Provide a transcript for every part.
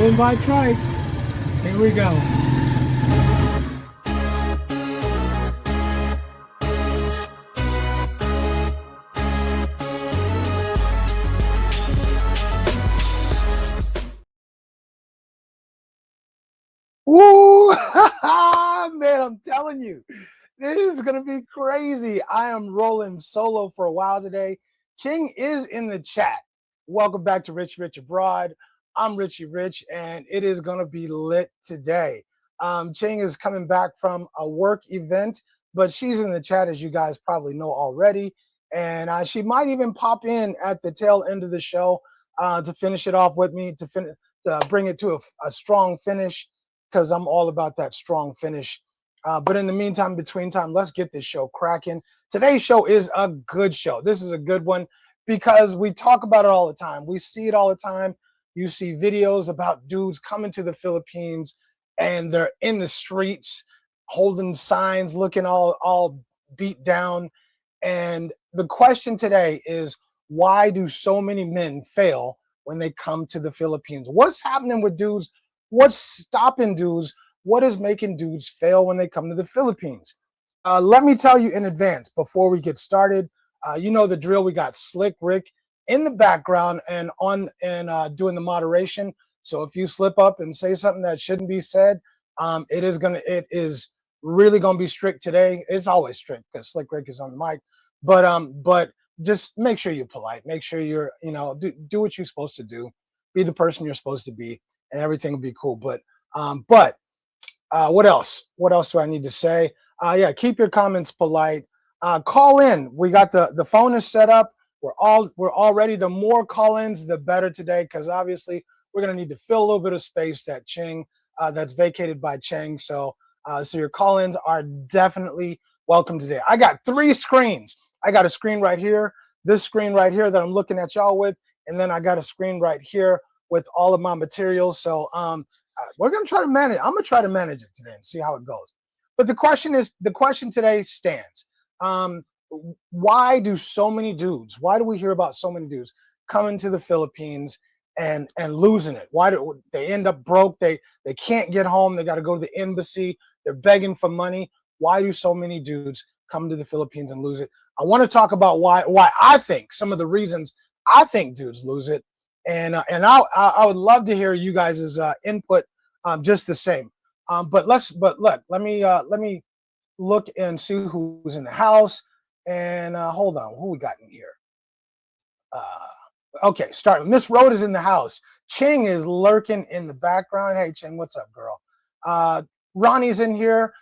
Invite trike. Here we go. Ooh, man, I'm telling you, this is going to be crazy. I am rolling solo for a while today. Ching is in the chat. Welcome back to Rich Rich Abroad. I'm Richie Rich, and it is going to be lit today. Ching is coming back from a work event, but she's in the chat, as you guys probably know already. And she might even pop in at the tail end of the show to finish it off with me, to bring it to a strong finish, because I'm all about that strong finish. But in the meantime, between time, let's get this show cracking. Today's show is a good show. This is a good one because we talk about it all the time. We see it all the time. You see videos about dudes coming to the Philippines and they're in the streets holding signs, looking all beat down. And the question today is, why do so many men fail when they come to the Philippines? What's happening with dudes? What's stopping dudes? What is making dudes fail when they come to the Philippines? Let me tell you in advance before we get started. You know the drill. We got Slick Rick in the background and doing the moderation. So if you slip up and say something that shouldn't be said, it is really gonna be strict today. It's always strict because Slick Rick is on the mic. But just make sure you're polite. Make sure you're do what you're supposed to do. Be the person you're supposed to be, and everything will be cool. But what else? What else do I need to say? Yeah, keep your comments polite. Call in. We got the phone is set up. We're all ready. The more call-ins, the better today, because obviously we're gonna need to fill a little bit of space that that's vacated by Cheng. So your call-ins are definitely welcome today. I got 3 screens. I got a screen right here, this screen right here that I'm looking at y'all with, and then I got a screen right here with all of my materials. So we're gonna try to manage. I'm gonna try to manage it today and see how it goes. But the question today stands. Why do so many dudes? Why do we hear about so many dudes coming to the Philippines and losing it? Why do they end up broke? They can't get home. They got to go to the embassy. They're begging for money. Why do so many dudes come to the Philippines and lose it? I want to talk about why I think some of the reasons I think dudes lose it. And I would love to hear you guys' input just the same. But look, let me look and see who's in the house. And hold on, who we got in here? Okay, start. Miss Road is in the house. Ching is lurking in the background. Hey, Ching, what's up, girl? Ronnie's in here.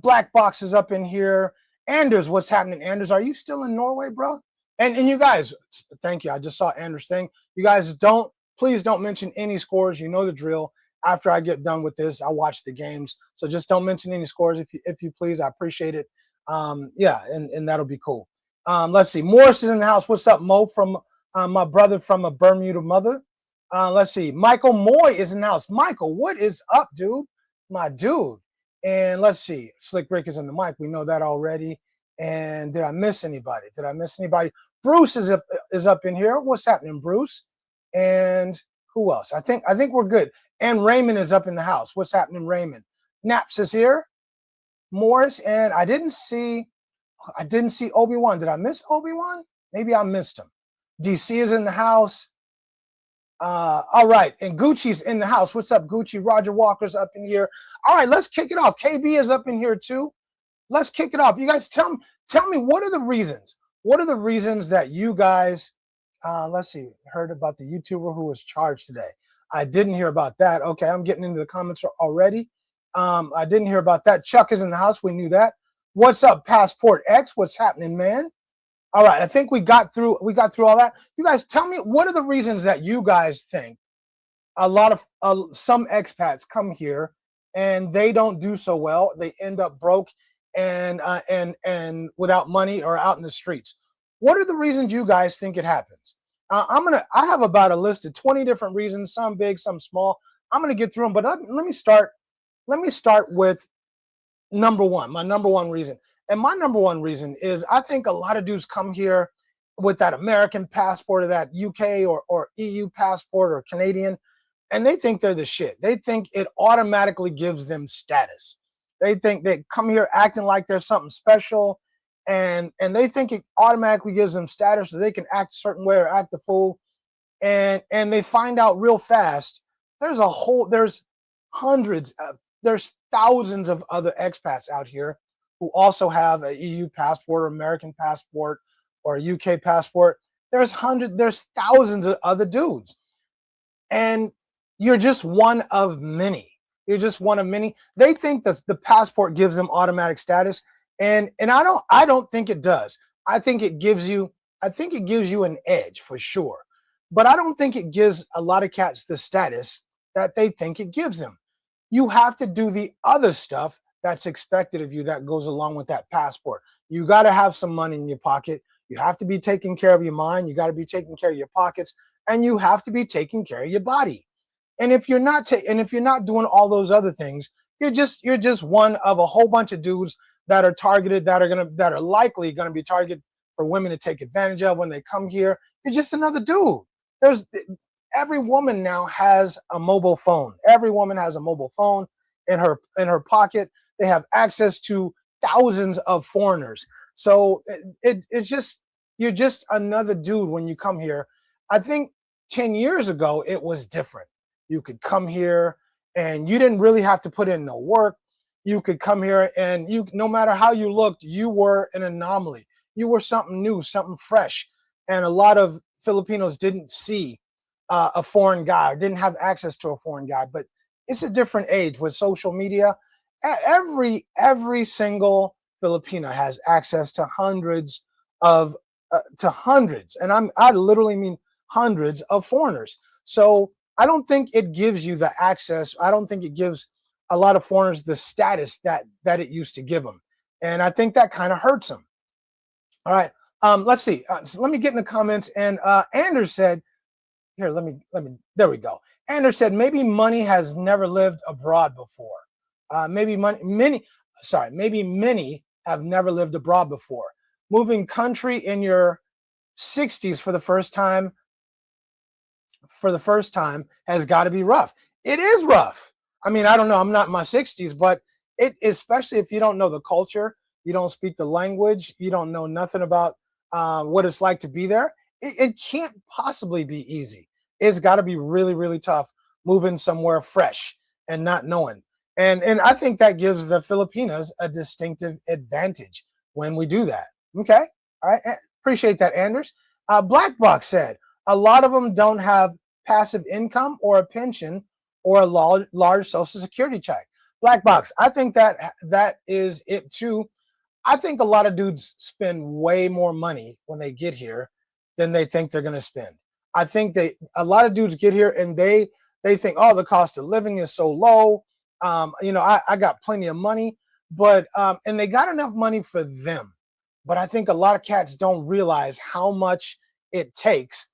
Black Box is up in here. Anders, what's happening? Anders, are you still in Norway, bro? And you guys, thank you. I just saw Anders' thing. You guys please don't mention any scores. You know the drill. After I get done with this, I watch the games. So just don't mention any scores if you please. I appreciate it. Yeah, and that'll be cool. Let's see. Morris is in the house. What's up, Mo? From my brother from a Bermuda mother. Let's see. Michael Moy is in the house. Michael, what is up, dude? My dude. And let's see. Slick Rick is in the mic. We know that already. And did I miss anybody? Bruce is up in here. What's happening, Bruce? And who else? I think we're good. And Raymond is up in the house. What's happening, Raymond? Naps is here. Morris, and I didn't see Obi-Wan. Did I miss Obi-Wan? Maybe I missed him. DC is in the house. All right, and Gucci's in the house. What's up, Gucci? Roger Walker's up in here. All right, let's kick it off. KB is up in here too. Let's kick it off. You guys tell me what are the reasons? What are the reasons that you guys let's see, heard about the YouTuber who was charged today? I didn't hear about that. Okay, I'm getting into the comments already. I didn't hear about that. Chuck is in the house. We knew that. What's up, Passport X? What's happening, man? All right, I think we got through all that. You guys tell me, what are the reasons that you guys think some expats come here and they don't do so well? They end up broke and without money or out in the streets. What are the reasons you guys think it happens? I have about a list of 20 different reasons, some big, some small. I'm gonna get through them, but let me start with number one. My number one reason, and my number one reason is I think a lot of dudes come here with that American passport or that UK or EU passport or Canadian, and they think they're the shit. They think it automatically gives them status. They think they come here acting like they're something special, and they think it automatically gives them status, so they can act a certain way or act a fool. And they find out real fast there's hundreds of there's thousands of other expats out here who also have a EU passport or American passport or a UK passport. There's thousands of other dudes, and you're just one of many. You're just one of many. They think that the passport gives them automatic status, and I don't think it does. I think it gives you an edge for sure, but I don't think it gives a lot of cats the status that they think it gives them. You have to do the other stuff that's expected of you that goes along with that passport. You got to have some money in your pocket. You have to be taking care of your mind. You got to be taking care of your pockets, and you have to be taking care of your body. And if you're not doing all those other things, you're just one of a whole bunch of dudes that are targeted, that are likely gonna be targeted for women to take advantage of when they come here. You're just another dude. Every woman now has a mobile phone. Every woman has a mobile phone in her pocket. They have access to thousands of foreigners. So it's just, you're just another dude when you come here. I think 10 years ago it was different. You could come here and you didn't really have to put in no work. You could come here and no matter how you looked, you were an anomaly. You were something new, something fresh. And a lot of Filipinos didn't see a foreign guy, or didn't have access to a foreign guy. But it's a different age with social media. Every single Filipino has access to hundreds, and I literally mean hundreds of foreigners. So I don't think it gives you the access. I don't think it gives a lot of foreigners the status that it used to give them, and I think that kind of hurts them. All right, let's see. So let me get in the comments. And Anders said, "Here, let me. There we go." Anders said, "Maybe money has never lived abroad before. Maybe many have never lived abroad before. Moving country in your 60s for the first time has got to be rough." It is rough. I mean, I don't know. I'm not in my 60s, but especially if you don't know the culture, you don't speak the language, you don't know nothing about what it's like to be there. It can't possibly be easy. It's got to be really, really tough moving somewhere fresh and not knowing. And I think that gives the Filipinas a distinctive advantage when we do that. Okay. All right. Appreciate that, Anders. Black Box said, a lot of them don't have passive income or a pension or a large social security check. Black Box, I think that is it too. I think a lot of dudes spend way more money when they get here than they think they're going to spend. I think a lot of dudes get here and they think, oh, the cost of living is so low. I got plenty of money, but and they got enough money for them. But I think a lot of cats don't realize how much it takes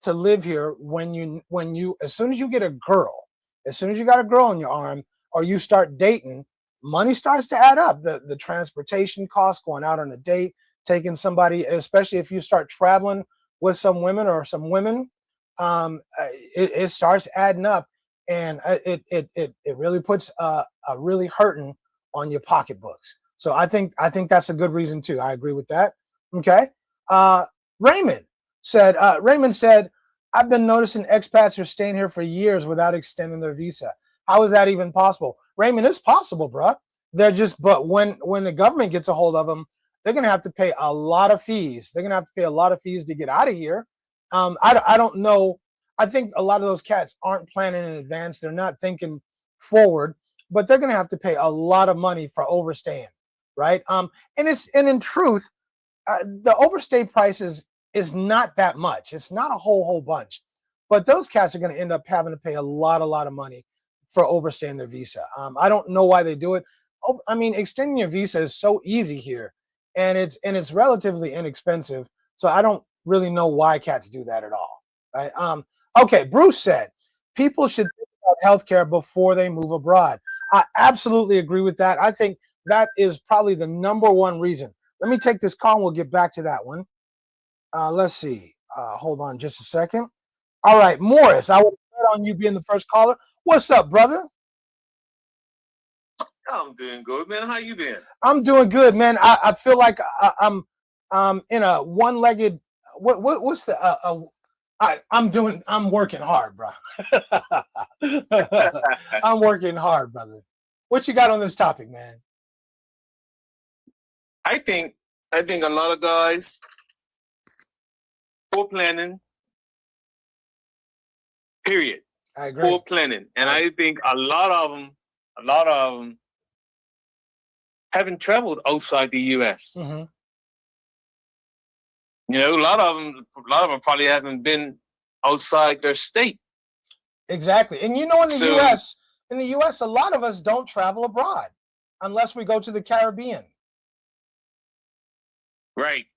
to live here when you as soon as you get a girl, as soon as you got a girl in your arm or you start dating, money starts to add up. The transportation costs, going out on a date, taking somebody, especially if you start traveling with some women or some women, it starts adding up, and it really puts a really hurting on your pocketbooks. So I think that's a good reason too. I agree with that. Okay. Raymond said, I've been noticing expats are staying here for years without extending their visa. How is that even possible? Raymond, it's possible, bro. But when the government gets a hold of them, they're going to have to pay a lot of fees. They're going to have to pay a lot of fees to get out of here. I don't know. I think a lot of those cats aren't planning in advance. They're not thinking forward, but they're going to have to pay a lot of money for overstaying, right? And in truth, the overstay price is not that much. It's not a whole bunch, but those cats are going to end up having to pay a lot of money for overstaying their visa. I don't know why they do it. I mean, extending your visa is so easy here, and it's relatively inexpensive. So I don't really know why cats do that at all. Right? Okay, Bruce said people should think about healthcare before they move abroad. I absolutely agree with that. I think that is probably the number one reason. Let me take this call and we'll get back to that one. Let's see. Hold on just a second. All right, Morris. I would start on you being the first caller. What's up, brother? I'm doing good, man. How you been? I'm doing good, man. I feel like I'm in a one-legged. What's the I'm working hard, bro. I'm working hard, brother. What you got on this topic, man? I think a lot of guys poor planning. Period. I agree. Poor planning, and I think a lot of them haven't traveled outside the U.S. Mm-hmm. You know, a lot of them probably haven't been outside their state. Exactly, and you know, in the U.S., a lot of us don't travel abroad unless we go to the Caribbean. Right.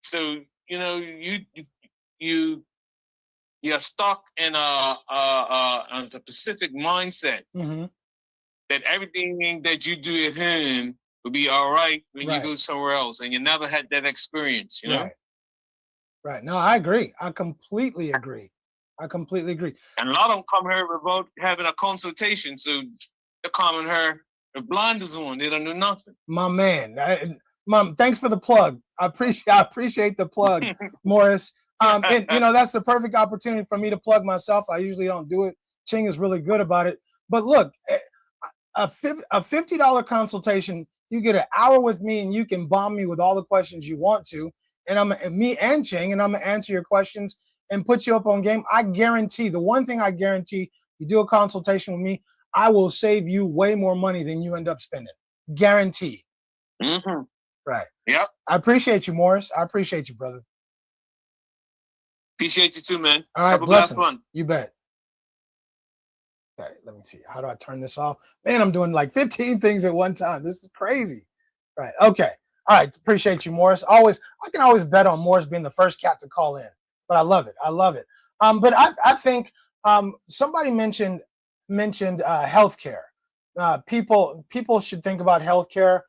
So you know, you're stuck in a specific mindset mm-hmm. that everything that you do at home will be all right when you go somewhere else, and you never had that experience, you know? Right. No, I agree. I completely agree. And a lot of them come here without having a consultation, so they're coming here with blinders on. They don't know nothing. My man, Mom, thanks for the plug. I appreciate the plug, Morris. And you know, that's the perfect opportunity for me to plug myself. I usually don't do it. Ching is really good about it. But look, a $50 consultation, you get an hour with me, and you can bomb me with all the questions you want to, and me and Ching, and I'm gonna answer your questions and put you up on game. I guarantee, the one thing I guarantee, you do a consultation with me, I will save you way more money than you end up spending. Guaranteed. Mm-hmm. Right. Yep. I appreciate you, Morris. I appreciate you, brother. Appreciate you too, man. All right, have a blessings. blessed one. You bet. Okay, let me see. How do I turn this off? Man, I'm doing like 15 things at one time. This is crazy. Right. Okay. All right. Appreciate you, Morris. I can always bet on Morris being the first cat to call in. But I love it. But I think somebody mentioned healthcare. People should think about healthcare.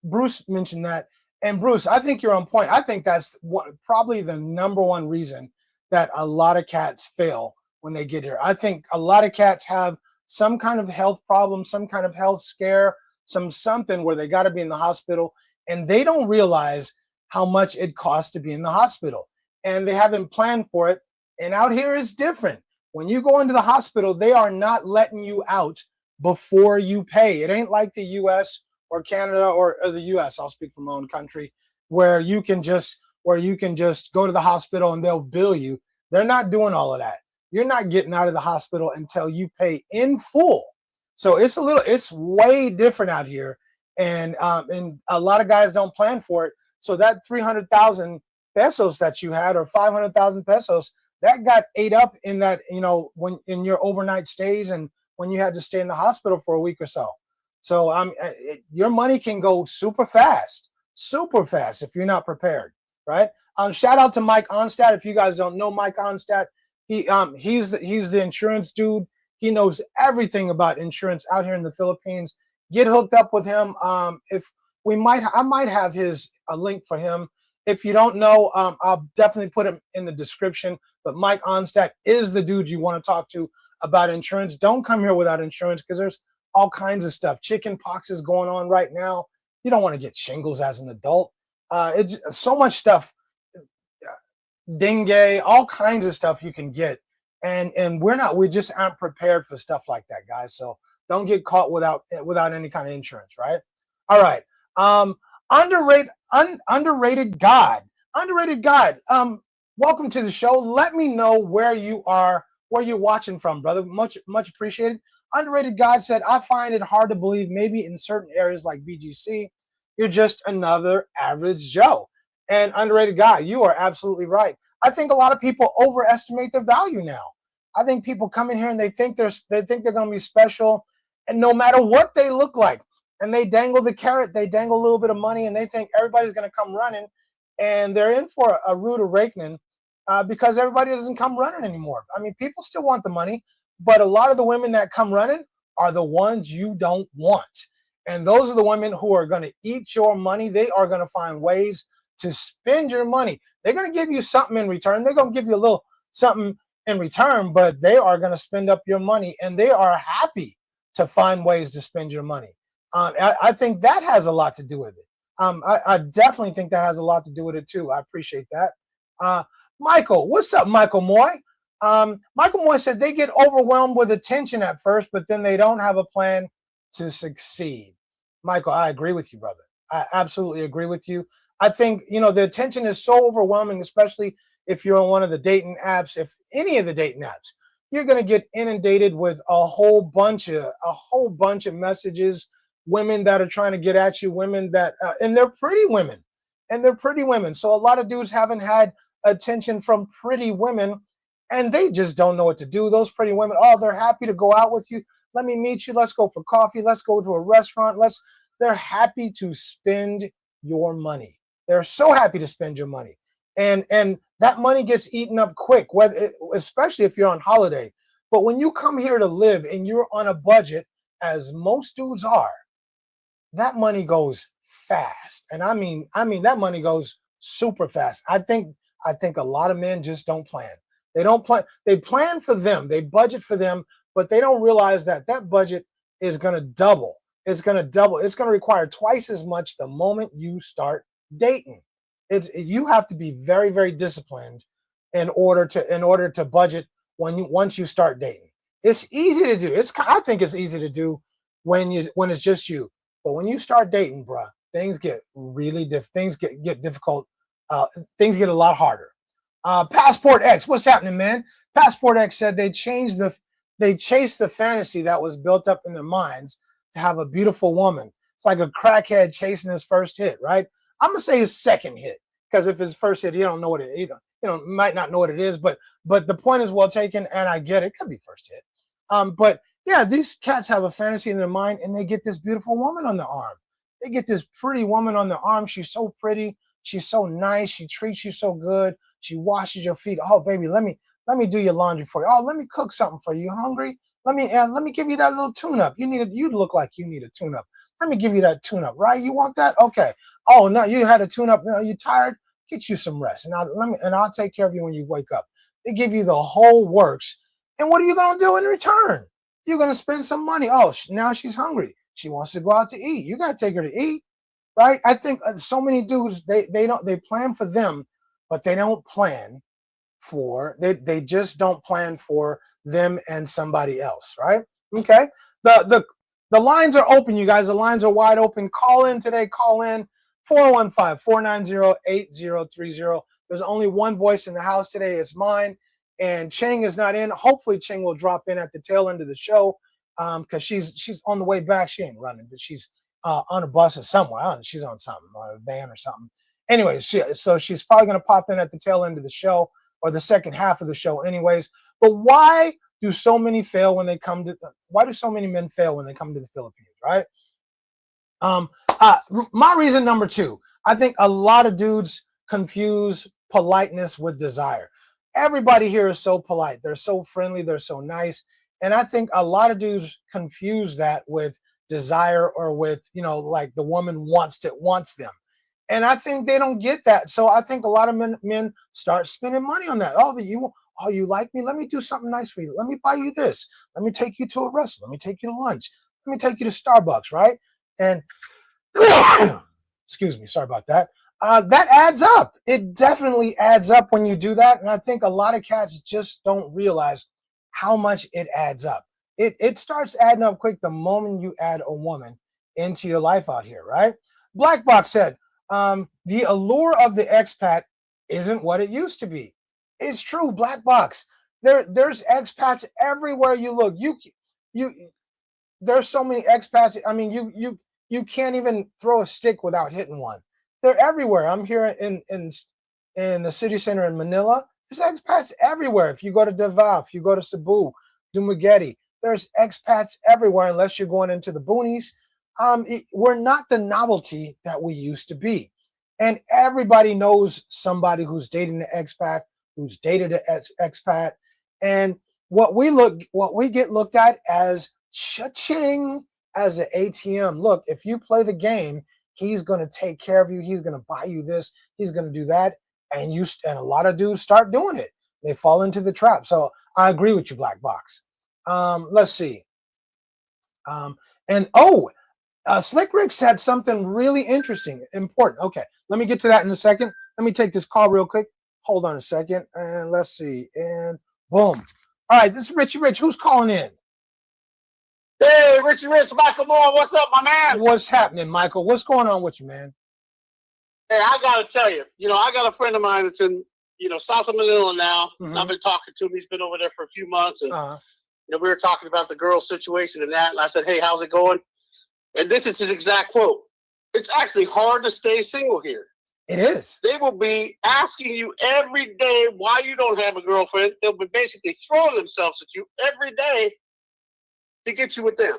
Bruce mentioned that. And Bruce, I think you're on point. I think that's probably the number one reason that a lot of cats fail when they get here. I think a lot of cats have some kind of health problem, some kind of health scare, something where they got to be in the hospital, and they don't realize how much it costs to be in the hospital, and they haven't planned for it. And out here is different. When you go into the hospital, they are not letting you out before you pay. It ain't like the U.S. or Canada or the U.S. I'll speak for my own country, where you can just go to the hospital and they'll bill you. They're not doing all of that. You're not getting out of the hospital until you pay in full. So it's way different out here, and a lot of guys don't plan for it. So that 300,000 pesos that you had, or 500,000 pesos, that got ate up in that, when in your overnight stays and when you had to stay in the hospital for a week or so. So your money can go super fast if you're not prepared, right? Shout out to Mike Onstadt. If you guys don't know Mike Onstadt, he's the insurance dude. He knows everything about insurance out here in the Philippines. Get hooked up with him. I might have a link for him. If you don't know, I'll definitely put him in the description. But Mike Onstadt is the dude you want to talk to about insurance. Don't come here without insurance, because there's all kinds of stuff. Chicken pox is going on right now. You don't want to get shingles as an adult. It's so much stuff. Dengue, all kinds of stuff you can get. And we just aren't prepared for stuff like that, guys. So don't get caught without any kind of insurance, right? All right. Underrated God. Welcome to the show. Let me know where you are, where you're watching from, brother. Much appreciated. Underrated God said, I find it hard to believe maybe in certain areas like BGC, you're just another average Joe. And underrated God, you are absolutely right. I think a lot of people overestimate their value now. I think people come in here and they think they're going to be special, and no matter what they look like, and they dangle the carrot, they dangle a little bit of money, and they think everybody's going to come running, and they're in for a rude awakening because everybody doesn't come running anymore. I mean, people still want the money, but a lot of the women that come running are the ones you don't want. And those are the women who are going to eat your money. They are going to find ways to spend your money. They're going to give you something in return. They're going to give you a something in return, but they are going to spend up your money, and they are happy to find ways to spend your money. I think that has a lot to do with it. I definitely think that has a lot to do with it too. I appreciate that. Michael, what's up, Michael Moy? Michael Moy said they get overwhelmed with attention at first, but then they don't have a plan to succeed. Michael, I agree with you, brother. I absolutely agree with you. I think, the attention is so overwhelming, especially if you're on one of the dating apps, if any of the dating apps, you're going to get inundated with a whole bunch of messages, women that are trying to get at you, women that, and they're pretty women, So a lot of dudes haven't had attention from pretty women, and they just don't know what to do. Those pretty women, they're happy to go out with you. Let me meet you. Let's go for coffee. Let's go to a restaurant. They're happy to spend your money. They're so happy to spend your money. And that money gets eaten up quick, especially if you're on holiday. But when you come here to live and you're on a budget, as most dudes are, that money goes fast. And I mean that money goes super fast. I think a lot of men just don't plan. They don't plan. They plan for them. They budget for them, but they don't realize that budget is going to double. It's going to double. It's going to require twice as much the moment you start dating. You have to be very, very disciplined in order to budget once you start dating. It's easy to do. I think it's easy to do when it's just you. But when you start dating, bruh, things get really things get difficult. Things get a lot harder. Passport X, what's happening, man? Passport X said they chased the fantasy that was built up in their minds to have a beautiful woman. It's like a crackhead chasing his first hit, right? I'm gonna say his second hit, because if his first hit, he don't know what it, might not know what it is, but the point is well taken, and I get it. It could be first hit. But yeah, these cats have a fantasy in their mind, and they get this beautiful woman on their arm. They get this pretty woman on their arm. She's so pretty. She's so nice. She treats you so good. She washes your feet. Oh, baby, let me do your laundry for you. Oh, let me cook something for you. You hungry? Let me give you that little tune-up. You look like you need a tune-up. Let me give you that tune-up, right? You want that? Okay. Oh, no, you had a tune-up. No, you tired? Get you some rest, and I'll take care of you when you wake up. They give you the whole works, and what are you gonna do in return? You're gonna spend some money. Oh, now she's hungry. She wants to go out to eat. You gotta take her to eat, right? I think so many dudes they plan for them, but they don't plan for they just don't plan for them and somebody else, right? Okay. The lines are open, you guys. The lines are wide open. Call in today. Call in 415-490-8030. There's only one voice in the house today. It's mine. And Cheng is not in. Hopefully Cheng will drop in at the tail end of the show, because she's on the way back. She ain't running, but she's on a bus or somewhere. I don't know, she's on something, on a van or something. Anyway, so she's probably going to pop in at the tail end of the show, or the second half of the show anyways. But why do so many men fail when they come to the Philippines, right? My reason number two, I think a lot of dudes confuse politeness with desire. Everybody here is so polite. They're so friendly. They're so nice. And I think a lot of dudes confuse that with desire, or with, like the woman wants them. And I think they don't get that. So I think a lot of men start spending money on that. Oh, you like me? Let me do something nice for you. Let me buy you this. Let me take you to a restaurant. Let me take you to lunch. Let me take you to Starbucks, right? And excuse me, sorry about that. That adds up. It definitely adds up when you do that. And I think a lot of cats just don't realize how much it adds up. It starts adding up quick the moment you add a woman into your life out here, right? Black Box said, the allure of the expat isn't what it used to be. It's true, Black Box. There's expats everywhere you look. There's so many expats. I mean, you can't even throw a stick without hitting one. They're everywhere. I'm here in the city center in Manila. There's expats everywhere. If you go to Davao, if you go to Cebu, Dumaguete, there's expats everywhere, unless you're going into the boonies. We're not the novelty that we used to be. And everybody knows somebody who's dating an expat, who's dated an expat. And what we get looked at as cha-ching, as an ATM. Look, if you play the game, he's going to take care of you. He's going to buy you this. He's going to do that. And a lot of dudes start doing it. They fall into the trap. So I agree with you, Black Box. Let's see. Slick Rick said something really interesting, important. Okay, let me get to that in a second. Let me take this call real quick. Hold on a second, and let's see. And boom. All right, this is Richie Rich. Who's calling in? Hey, Richie Rich, Michael Moore, what's up, my man? What's happening, Michael? What's going on with you, man? Hey, I got to tell you, I got a friend of mine that's in, south of Manila now. Mhm. I've been talking to him. He's been over there for a few months. And, Uh-huh. we were talking about the girl situation and that. And I said, hey, how's it going? And this is his exact quote. It's actually hard to stay single here. It is. They will be asking you every day why you don't have a girlfriend. They'll be basically throwing themselves at you every day to get you with them.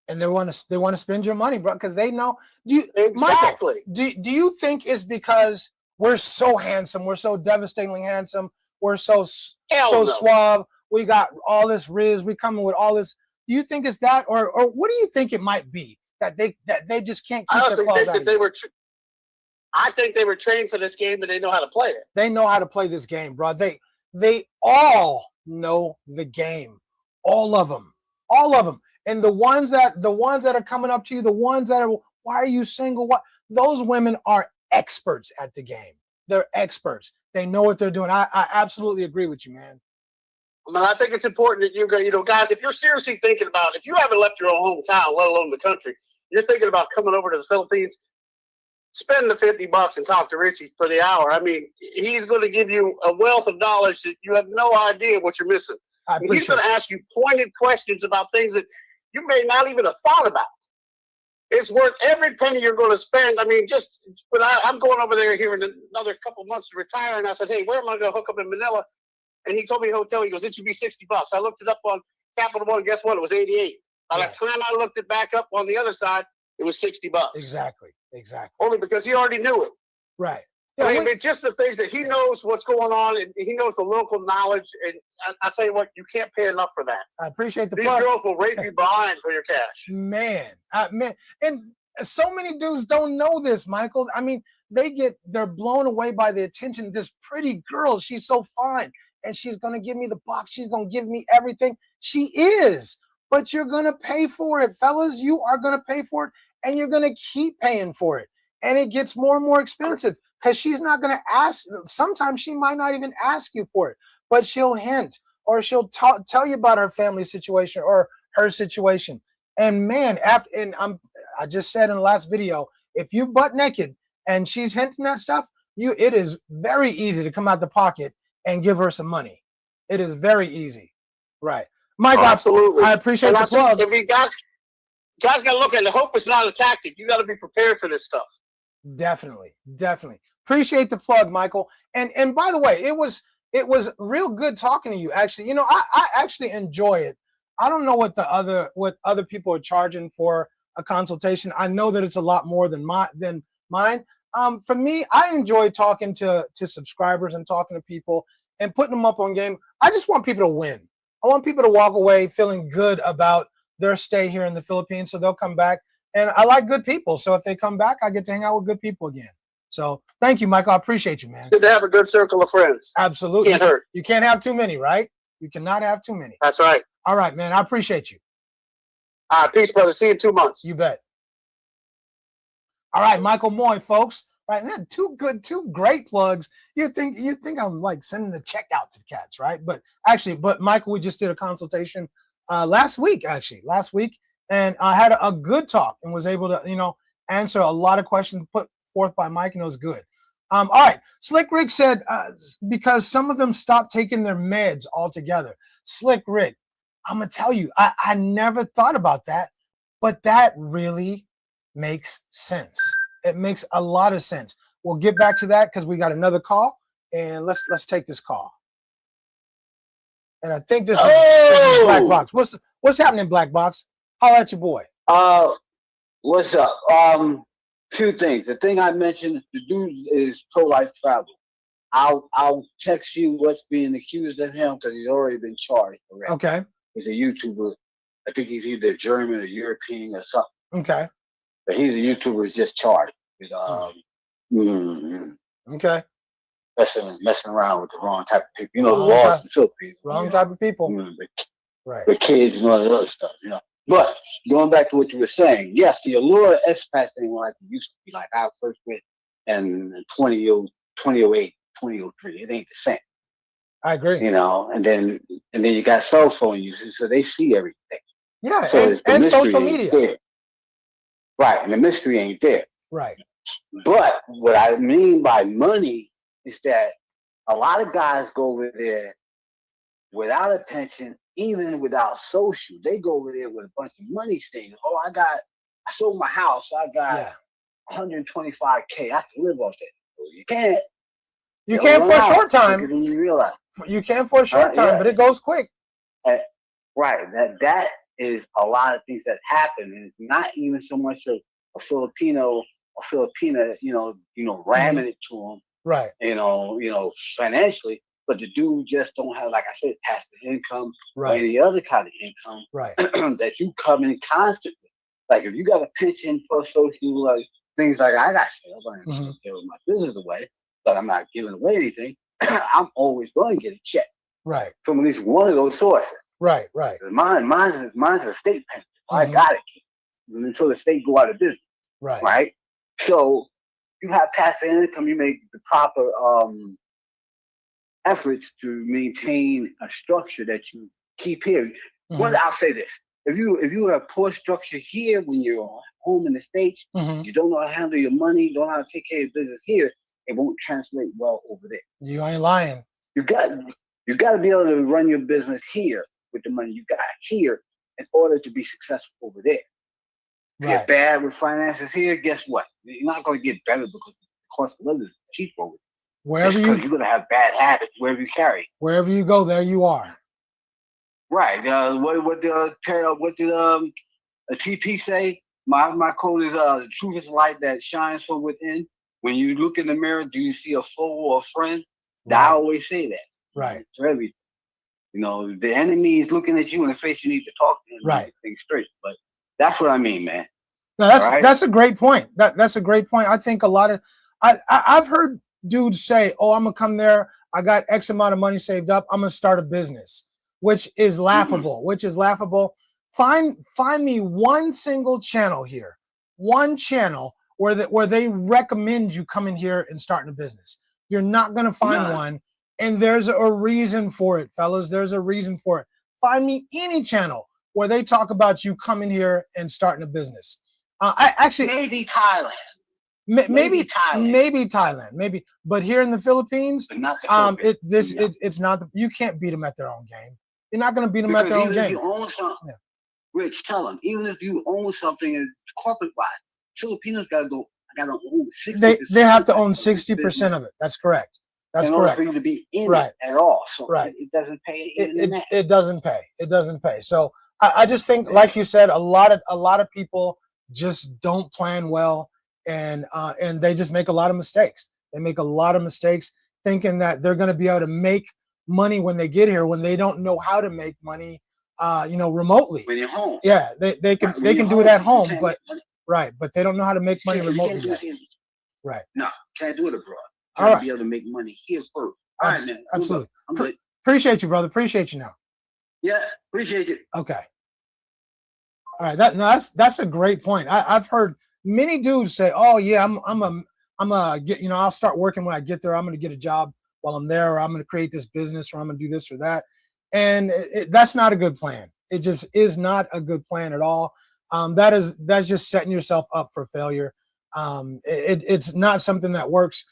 And they want to spend your money, bro, because they know. Exactly. Michael, do you think it's because we're so handsome, we're so devastatingly handsome, we're so suave, we got all this riz, we coming with all this? Do you think it's that, or what do you think it might be that they just can't keep their claws out of you? I think they were trained for this game and they know how to play it. They know how to play this game, bro. They all know the game, all of them. And the ones that are coming up to you, the ones that are, why are you single? What? Those women are experts at the game. They're experts. They know what they're doing. I absolutely agree with you, man. I think it's important that you go, guys, if you're seriously thinking about, if you haven't left your own hometown, let alone the country, you're thinking about coming over to the Philippines, spend the $50 and talk to Richie for the hour. I mean, he's going to give you a wealth of knowledge that you have no idea what you're missing. He's going to ask you pointed questions about things that you may not even have thought about. It's worth every penny you're going to spend. I mean, but I'm going over there here in another couple of months to retire, and I said, hey, where am I going to hook up in Manila? And he told me a hotel. He goes, it should be $60. I looked it up on Capital One. Guess what? It was 88. By the time I looked it back up on the other side, it was $60. Exactly. Only because he already knew it. Right. Yeah, I mean, just the things that he knows what's going on, and he knows the local knowledge. And I tell you what, you can't pay enough for that. I appreciate the These plug. girls will rape you blind for your cash. Man, and so many dudes don't know this, Michael. I mean, they're blown away by the attention. This pretty girl, she's so fine, and she's gonna give me the box. She's gonna give me everything. She is, but you're gonna pay for it, fellas. You are gonna pay for it, and you're gonna keep paying for it, and it gets more and more expensive. Because she's not going to ask. Sometimes she might not even ask you for it, but she'll hint or she'll tell you about her family situation or her situation. And man, I just said in the last video, if you butt naked and she's hinting that stuff, it is very easy to come out the pocket and give her some money. It is very easy, right? Mike, absolutely. I appreciate the plug. If you guys got to look at it. Hope it's not a tactic. You got to be prepared for this stuff. Definitely. Appreciate the plug, Michael. And by the way, it was real good talking to you. Actually, I actually enjoy it. I don't know what other people are charging for a consultation. I know that it's a lot more than mine. For me, I enjoy talking to subscribers and talking to people and putting them up on game. I just want people to win. I want people to walk away feeling good about their stay here in the Philippines, so they'll come back. And I like good people, so if they come back, I get to hang out with good people again. So thank you, Michael. I appreciate you, man. Good to have a good circle of friends. Absolutely. Can't hurt. You can't have too many, right? You cannot have too many. That's right. All right, man. I appreciate you. All right, peace, brother. See you in 2 months. You bet. All right, Michael Moy, folks. Right, and two great plugs. You think I'm like sending a check out to the cats, right? But Michael, we just did a consultation last week, and I had a good talk and was able to, answer a lot of questions put forth by Mike, and it was good. All right, Slick Rick said because some of them stopped taking their meds altogether. Slick Rick, I'm gonna tell you, I never thought about that, but that really makes sense. It makes a lot of sense. We'll get back to that because we got another call, and let's take this call. And I think this is Black Box. What's happening, Black Box? Holla at your boy. What's up? Few things. The thing I mentioned, the dude is pro-life travel. I'll text you what's being accused of him because he's already been charged already. Okay. He's a YouTuber. I think he's either German or European or something. Okay. But he's a YouTuber who's just charged. Okay. messing around with the wrong type of people. You know, the Wrong laws type- in the Philippines. Wrong type of people. The Right. kids and all that other stuff, you know. But going back to what you were saying, yes, the allure of expats ain't like it used to be. Like I first went in 2008, 2003. It ain't the same. I agree. You know, and then you got cell phone users, so they see everything. Yeah, So and social ain't media. there. Right, and the mystery ain't there. Right. But what I mean by money is that a lot of guys go over there without attention, even without social. They go over there with a bunch of money saying, oh, I sold my house, I got 125K, I can live off that. Well, you can't. You can for a short time. Than you realize. You can for a short time, but it goes quick. Right. That is a lot of things that happen. And it's not even so much a Filipino or Filipina, ramming it to them. Right. Financially, but the dude just don't have, like I said, passive income or Right. any other kind of income Right. that you come in constantly. Like if you got a pension for social, like things like I got sales, I ain't giving my business away, but I'm not giving away anything. I'm always going to get a check. Right. From at least one of those sources. Right. Right. Mine's a state pension. I gotta keep it until the state go out of business. Right. Right. So you have passive income. You make the proper efforts to maintain a structure that you keep here. Well, I'll say this: if you have poor structure here when you're home in the States, you don't know how to handle your money, don't know how to take care of business here, it won't translate well over there. You ain't lying. You got to be able to run your business here with the money you got here in order to be successful over there. If you're bad with finances here, guess what? You're not going to get better because the cost of living is cheap over there. Wherever you're going to have bad habits wherever you carry. Wherever you go, there you are. Right. What did TP say? My quote is the truth is a light that shines from within. When you look in the mirror, do you see a foe or a friend? Right. I always say that. Right. For everything. The enemy is looking at you in the face. You need to talk to him. Right. Things straight. But that's what I mean, man. No, that's a great point. That's a great point. I think a lot of I've heard dudes say, "Oh, I'm gonna come there. I got X amount of money saved up. I'm gonna start a business," which is laughable. Which is laughable. Find me one single channel here, one channel where they recommend you coming here and starting a business. You're not gonna find one, and there's a reason for it, fellas. There's a reason for it. Find me any channel where they talk about you coming here and starting a business. I actually maybe Thailand. Maybe Thailand, but here in the Philippines, but not the Philippines. It's not. You can't beat them at their own game. You're not going to beat them at their own game. If you own something, Rich, tell them. Even if you own something corporate wise, Filipinos got to own 60%. They have to own 60% of it. That's correct. That's correct. For you to be in it at all, so it doesn't pay. It doesn't pay. It doesn't pay. So I just think, like you said, a lot of people just don't plan well, and they just make a lot of mistakes. They make a lot of mistakes thinking that they're going to be able to make money when they get here, when they don't know how to make money, remotely. When you're home. Yeah, they can do it at home, but but they don't know how to make money remotely yet. Right. No, can't do it abroad. All right. Be able to make money here first. All right, man. Absolutely. I'm good. Appreciate you, brother. Appreciate you now. Yeah, appreciate it. Okay. All right. That's a great point. I've heard many dudes say, "Oh yeah, I'm a get, I'll start working when I get there. I'm going to get a job while I'm there, or I'm going to create this business, or I'm going to do this or that." And that's not a good plan. It just is not a good plan at all. That's just setting yourself up for failure. It's not something that works.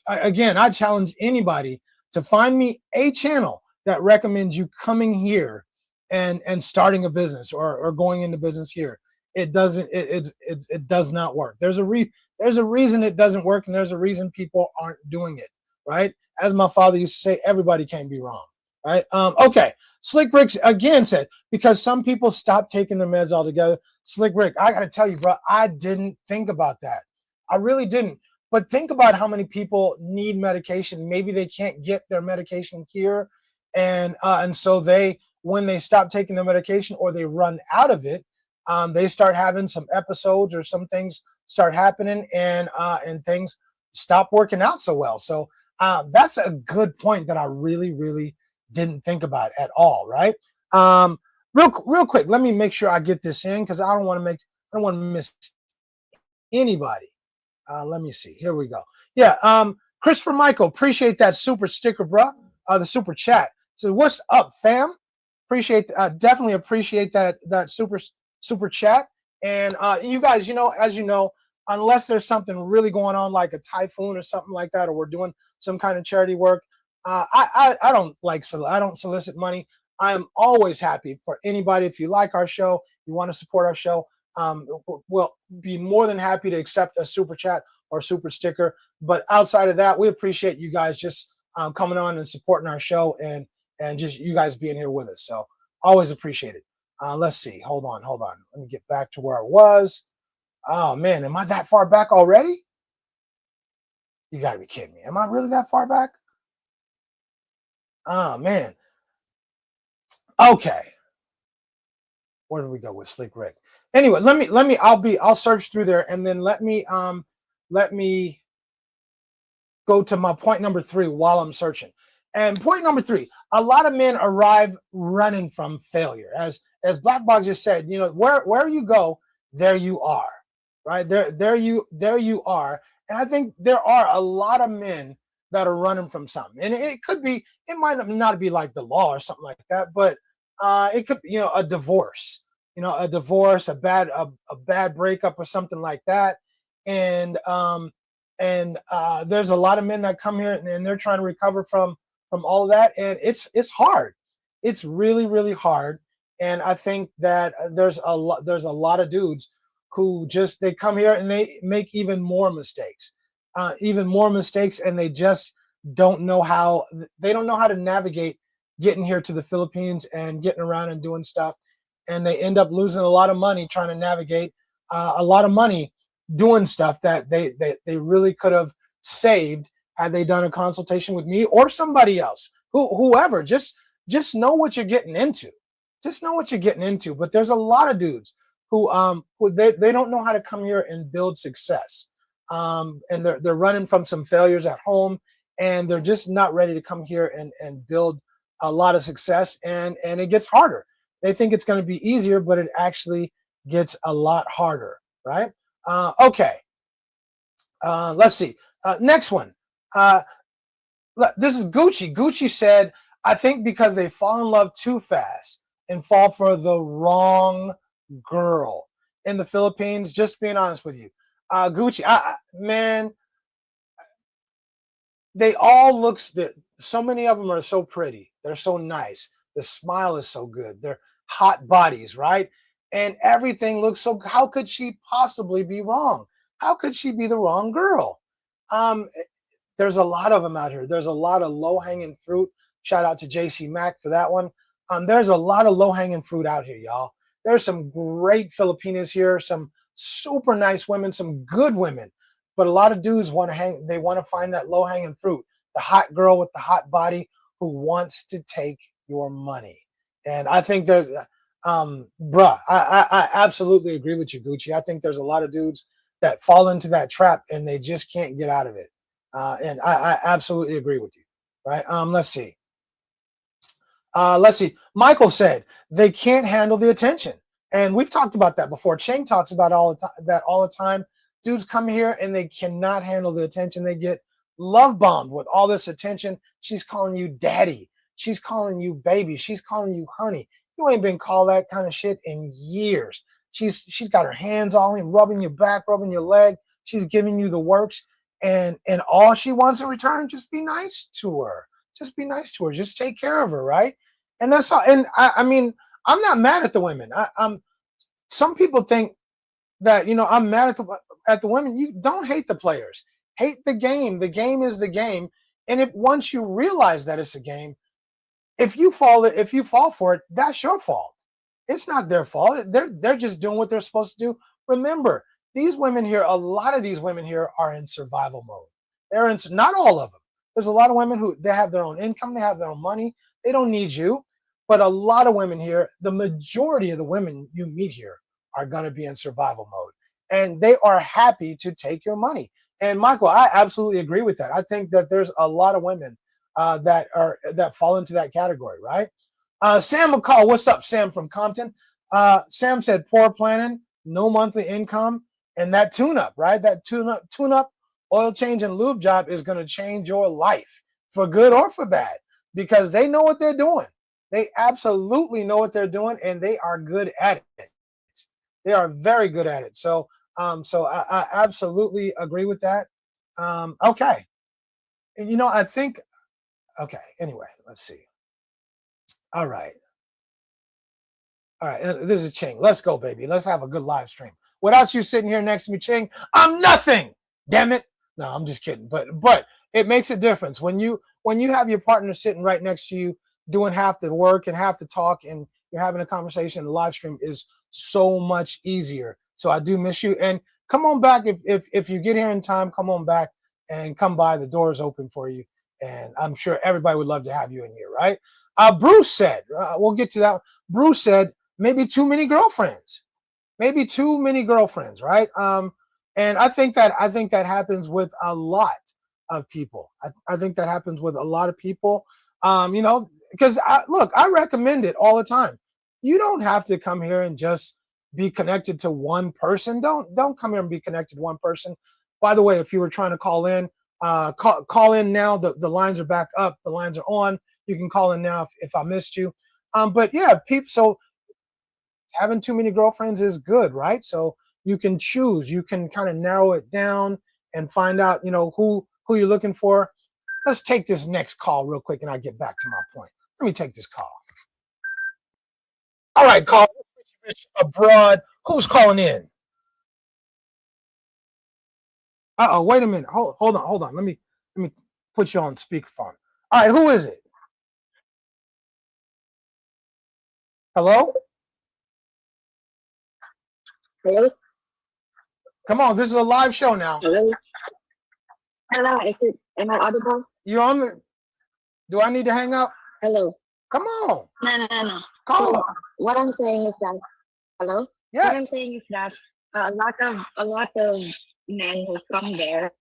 Again, I challenge anybody to find me a channel that recommends you coming here and starting a business or going into business here. It doesn't. It does not work. There's a reason it doesn't work, and there's a reason people aren't doing it. Right? As my father used to say, everybody can be wrong. Right? Okay. Slick Rick again said, because some people stop taking their meds altogether. Slick Rick, I got to tell you, bro, I didn't think about that. I really didn't. But think about how many people need medication. Maybe they can't get their medication here, and so when they stop taking their medication or they run out of it, they start having some episodes or some things start happening, and things stop working out so well. So That's a good point that I really didn't think about at all, right? Real quick, let me make sure I get this in because I don't want to miss anybody. Let me see. Here we go. Yeah. Christopher Michael, appreciate that super sticker, bro. The super chat. So what's up, fam? Definitely appreciate that super chat. And you guys, as you know, unless there's something really going on like a typhoon or something like that, or we're doing some kind of charity work, I don't solicit money. I am always happy for anybody. If you like our show, you want to support our show, we'll be more than happy to accept a super chat or super sticker. But outside of that, we appreciate you guys just coming on and supporting our show and just you guys being here with us. So always appreciate it. Let's see. Hold on. Let me get back to where I was. Oh man, am I that far back already? You gotta be kidding me. Am I really that far back? Oh man. Okay. Where did we go with Slick Rick? Anyway, I'll search through there and then let me go to my point number 3 while I'm searching. And point number 3, a lot of men arrive running from failure. As Black Box just said, where you go, there you are, right? There you are. And I think there are a lot of men that are running from something. And it might not be like the law or something like that, but it could be, a divorce, a bad breakup or something like that. And there's a lot of men that come here and they're trying to recover from all of that, and it's hard. It's really hard. And I think that there's a lot of dudes who they come here and they make even more mistakes, and they just don't know how to navigate getting here to the Philippines and getting around and doing stuff, and they end up losing a lot of money trying to navigate a lot of money doing stuff that they really could have saved had they done a consultation with me or somebody else, whoever. Just know what you're getting into. But there's a lot of dudes who they don't know how to come here and build success, and they're running from some failures at home, and they're just not ready to come here and build a lot of success, and it gets harder. They think it's going to be easier, but it actually gets a lot harder, right? Okay. Let's see. Next one. This is Gucci. Gucci said, I think because they fall in love too fast and fall for the wrong girl in the Philippines. Just being honest with you. Gucci, man, they all look, so many of them are so pretty. They're so nice. The smile is so good. They're hot bodies, right? And everything looks so, how could she possibly be wrong? How could she be the wrong girl? There's a lot of them out here. There's a lot of low-hanging fruit. Shout out to JC Mack for that one. There's a lot of low-hanging fruit out here, y'all. There's some great Filipinas here, some super nice women, some good women. But a lot of dudes want to find that low-hanging fruit, the hot girl with the hot body who wants to take your money. And I think that, I absolutely agree with you, Gucci. I think there's a lot of dudes that fall into that trap and they just can't get out of it. And I absolutely agree with you, right? Let's see. Michael said they can't handle the attention, and we've talked about that before. Cheng talks about all the time. Dudes come here and they cannot handle the attention. They get love bombed with all this attention. She's calling you daddy. She's calling you baby. She's calling you honey. You ain't been called that kind of shit in years. She's got her hands on you, rubbing your back, rubbing your leg. She's giving you the works, and all she wants in return, just be nice to her. Just be nice to her. Just take care of her, right? And that's all. And I mean, I'm not mad at the women. Some people think that, I'm mad at the women. You don't hate the players. Hate the game. The game is the game. And if once you realize that it's a game, if you fall for it, that's your fault. It's not their fault. They're just doing what they're supposed to do. Remember, these women here, a lot of these women here are in survival mode. They're in, not all of them. There's a lot of women who they have their own income, they have their own money, they don't need you. But a lot of women here, the majority of the women you meet here are going to be in survival mode, and they are happy to take your money. And Michael, I absolutely agree with that. I think that there's a lot of women that fall into that category, right? Sam McCall, what's up, Sam from Compton? Sam said poor planning, no monthly income, and that tune-up, right? That tune-up, oil change and lube job is going to change your life for good or for bad because they know what they're doing. They absolutely know what they're doing, and they are good at it. They are very good at it. So I absolutely agree with that. Okay. And, you know, I think, okay, anyway, let's see. All right. All right, this is Ching. Let's go, baby. Let's have a good live stream. Without you sitting here next to me, Ching, I'm nothing. Damn it. No, I'm just kidding. But it makes a difference when you have your partner sitting right next to you, doing half the work and half the talk, and you're having a conversation. The live stream is so much easier. So I do miss you. And come on back if you get here in time. Come on back and come by. The door is open for you, and I'm sure everybody would love to have you in here, right? Bruce said, we'll get to that. Bruce said, maybe too many girlfriends, right? And I think that happens with a lot of people. I think that happens with a lot of people, you know, because I recommend it all the time. You don't have to come here and just be connected to one person. Don't come here and be connected to one person. By the way, if you were trying to call in, call in now. The lines are back up. The lines are on. You can call in now if I missed you. But yeah, so having too many girlfriends is good, right? So you can choose, you can kind of narrow it down and find out, you know, who you're looking for. Let's take this next call real quick and I'll get back to my point. Let me take this call. All right, call abroad. Who's calling in? Uh-oh, wait a minute. Hold on. Let me put you on speakerphone. All right, who is it? Hello? Hello? Come on, this is a live show now. Hello? Hello, am I audible? You're on the, do I need to hang up? Hello? Come on. No. Call. So, what I'm saying is that, hello? Yeah. What I'm saying is that a lot of men who come there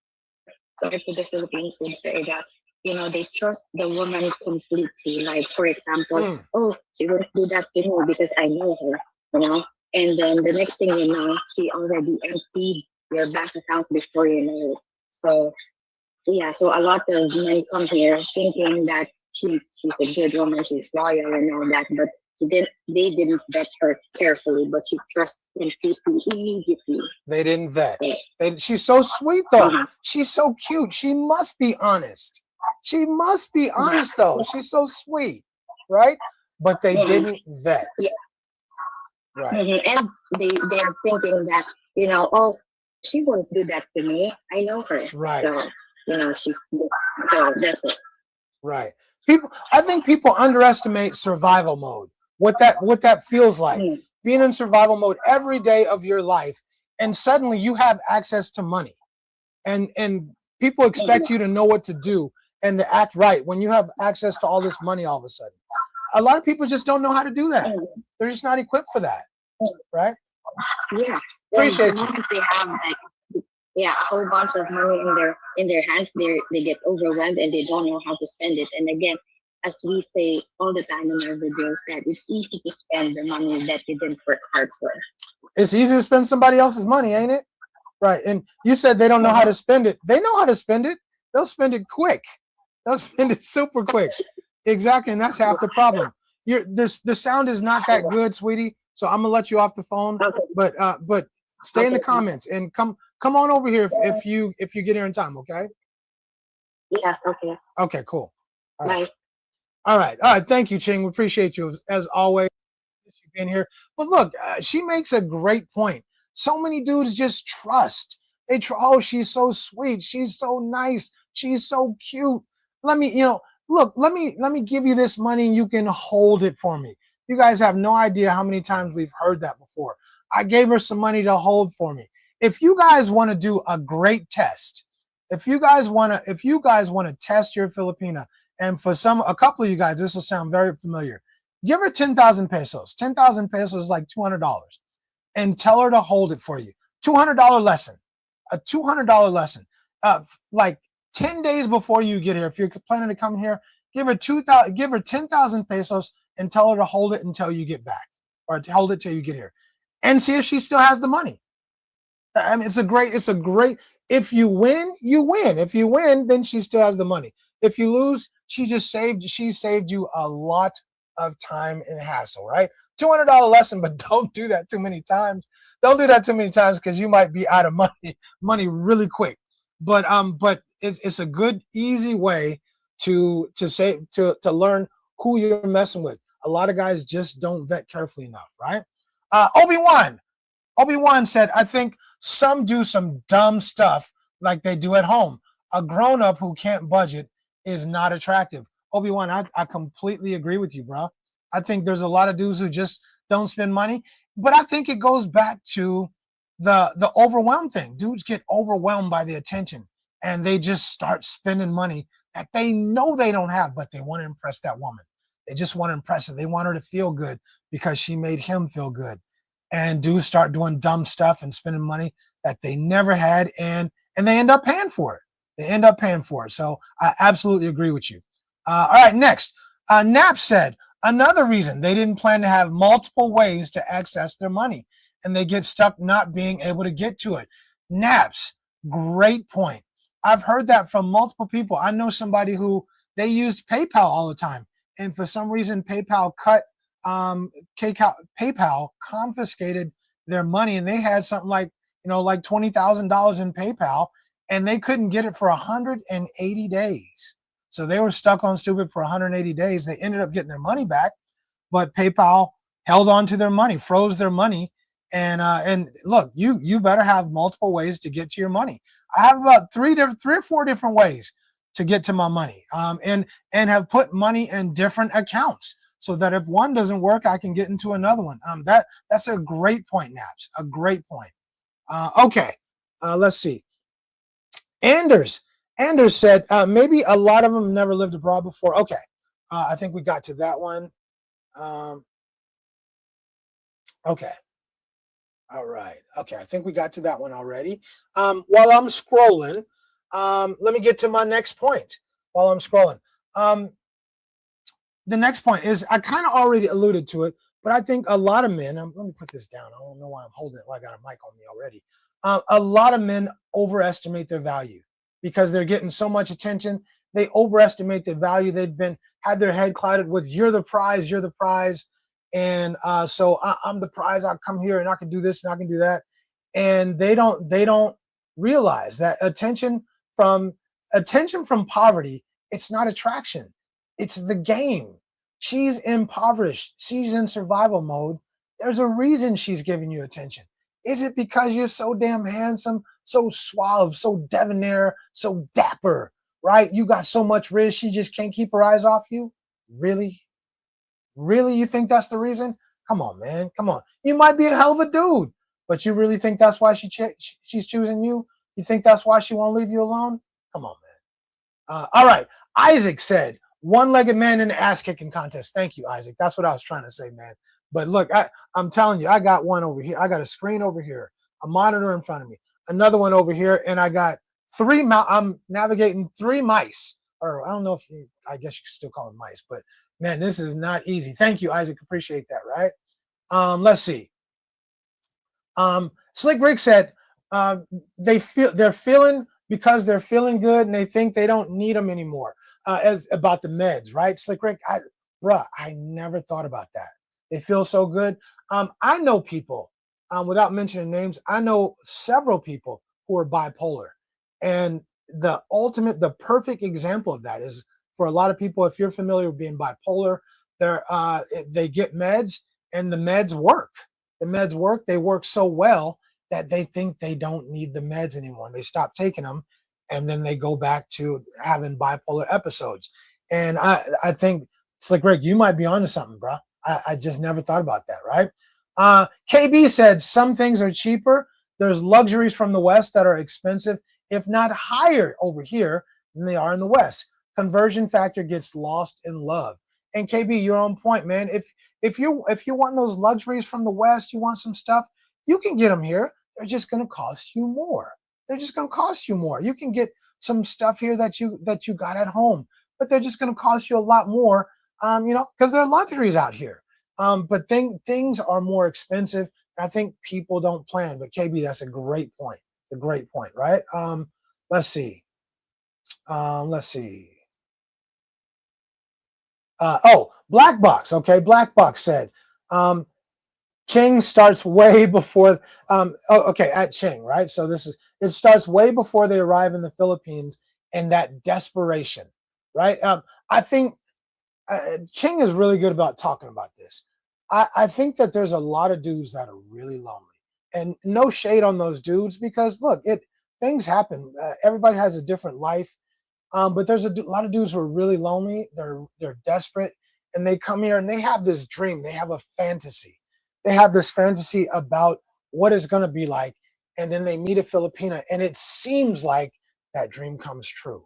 to the Philippines would say that, you know, they trust the woman completely. Like, for example, oh, she wouldn't do that to me because I know her, you know? And then the next thing you know, she already emptied your bank account before you know it. So, yeah, so a lot of men come here thinking that she's a good woman, she's loyal and all that, but they didn't vet her carefully, but she trusted people immediately. They didn't vet. She's so sweet, though. Uh-huh. She's so cute. She must be honest. Though. She's so sweet, right? But they didn't vet. Yeah. Right. Mm-hmm. And they're thinking that, you know, oh, she won't do that to me. I know her. Right. So, you know, so that's it. Right. I think people underestimate survival mode. What that feels like. Mm-hmm. Being in survival mode every day of your life, and suddenly you have access to money. And people expect you to know what to do and to act right when you have access to all this money all of a sudden. A lot of people just don't know how to do that. They're just not equipped for that, right? Yeah. Appreciate you. They have like, a whole bunch of money in their hands. They get overwhelmed and they don't know how to spend it. And again, as we say all the time in our videos, that it's easy to spend the money that you didn't work hard for. It's easy to spend somebody else's money, ain't it? Right. And you said they don't know how to spend it. They know how to spend it. They'll spend it quick. They'll spend it super quick. Exactly, and that's half the problem. The sound is not that good, sweetie. So I'm gonna let you off the phone. Okay. But stay in the comments and come on over here if you get here in time, okay? Yes, okay. Okay, cool. All right. All right. Thank you, Ching. We appreciate you as always. You being here. But look, she makes a great point. So many dudes just trust. Oh, she's so sweet. She's so nice. She's so cute. Let me give you this money and you can hold it for me. You guys have no idea how many times we've heard that before. I gave her some money to hold for me. If you guys want to do a great test, if you guys want to test your Filipina, and for a couple of you guys, this will sound very familiar. Give her 10,000 pesos. 10,000 pesos is like $200, and tell her to hold it for you. $200 lesson, a $200 lesson. like 10 days before you get here, if you're planning to come here, give her 2,000, give her 10,000 pesos and tell her to hold it until you get back, or to hold it till you get here, and see if she still has the money. I mean, it's a great, if you win, you win. If you win, then she still has the money. If you lose, she saved you a lot of time and hassle, right? $200 lesson, but don't do that too many times. Don't do that too many times, because you might be out of money really quick. But it's a good, easy way to learn who you're messing with. A lot of guys just don't vet carefully enough, right? Obi-Wan said, I think some do some dumb stuff like they do at home. A grown-up who can't budget is not attractive. Obi-Wan, I completely agree with you, bro. I think there's a lot of dudes who just don't spend money, but I think it goes back to the overwhelmed thing. Dudes get overwhelmed by the attention, and they just start spending money that they know they don't have, but they want to impress that woman. They just want to impress her. They want her to feel good because she made him feel good. And dudes start doing dumb stuff and spending money that they never had, and they end up paying for it. So I absolutely agree with you. All right, next. Knapp said, another reason they didn't plan to have multiple ways to access their money, and they get stuck not being able to get to it. Naps, great point. I've heard that from multiple people. I know somebody who they used PayPal all the time, and for some reason PayPal PayPal confiscated their money, and they had something like $20,000 in PayPal, and they couldn't get it for 180 days. So they were stuck on stupid for 180 days. They ended up getting their money back, but PayPal held on to their money, froze their money. And look, you better have multiple ways to get to your money. I have about three or four different ways to get to my money, and have put money in different accounts, so that if one doesn't work, I can get into another one. That's a great point, Naps. A great point. Okay, let's see. Anders said maybe a lot of them never lived abroad before. Okay, I think we got to that one. Okay. All right. Okay, I think we got to that one already. While I'm scrolling, let me get to my next point. While I'm scrolling. The next point is, I kind of already alluded to it, but I think a lot of men, let me put this down. I don't know why I'm holding it. Well, I got a mic on me already. A lot of men overestimate their value because they're getting so much attention. They overestimate their value. They've had their head clouded with, you're the prize. And so I'm the prize. I'll come here and I can do this and I can do that. And they don't realize that attention from poverty, it's not attraction. It's the game. She's impoverished. She's in survival mode. There's a reason she's giving you attention. Is it because you're so damn handsome, so suave, so debonair, so dapper, right? You got so much riz, she just can't keep her eyes off you? Really? Really, you think that's the reason? Come on, man. Come on. You might be a hell of a dude, but you really think that's why she's choosing you? You think that's why she won't leave you alone? Come on, man. All right. Isaac said, one-legged man in the ass-kicking contest. Thank you, Isaac. That's what I was trying to say, man. But look, I'm telling you, I got one over here. I got a screen over here, a monitor in front of me, another one over here, and I got I'm navigating 3 mice. Or I don't know I guess you could still call them mice, but man, this is not easy. Thank you, Isaac. Appreciate that, right? Let's see. Slick Rick said they're feeling good and they think they don't need them anymore. About the meds, right? Slick Rick, I never thought about that. They feel so good. I know people, without mentioning names, I know several people who are bipolar. And the perfect example of that is, for a lot of people, if you're familiar with being bipolar, they get meds and the meds work. They work so well that they think they don't need the meds anymore. They stop taking them, and then they go back to having bipolar episodes. And I think, Slick Rick, you might be onto something, bro. I just never thought about that, right? KB said some things are cheaper. There's luxuries from the West that are expensive, if not higher over here than they are in the West. Conversion factor gets lost in love. And KB, you're on point, man. If you want those luxuries from the West, you want some stuff, you can get them here. They're just going to cost you more. they're just going to cost you more. You can get some stuff here that you got at home, but they're just going to cost you a lot more, you know, because there are luxuries out here. But things are more expensive. I think people don't plan. But KB, that's a great point. It's a great point, right? Let's see. Let's see. Oh, Black Box. Okay, Black Box said, Ching starts way before. Okay, at Ching, right? So it starts way before they arrive in the Philippines, and that desperation, right? I think Ching is really good about talking about this. I think that there's a lot of dudes that are really lonely, and no shade on those dudes because look, things happen. Everybody has a different life. But there's a lot of dudes who are really lonely. They're desperate, and they come here and they have this dream. They have a fantasy. They have this fantasy about what it's going to be like, and then they meet a Filipina, and it seems like that dream comes true.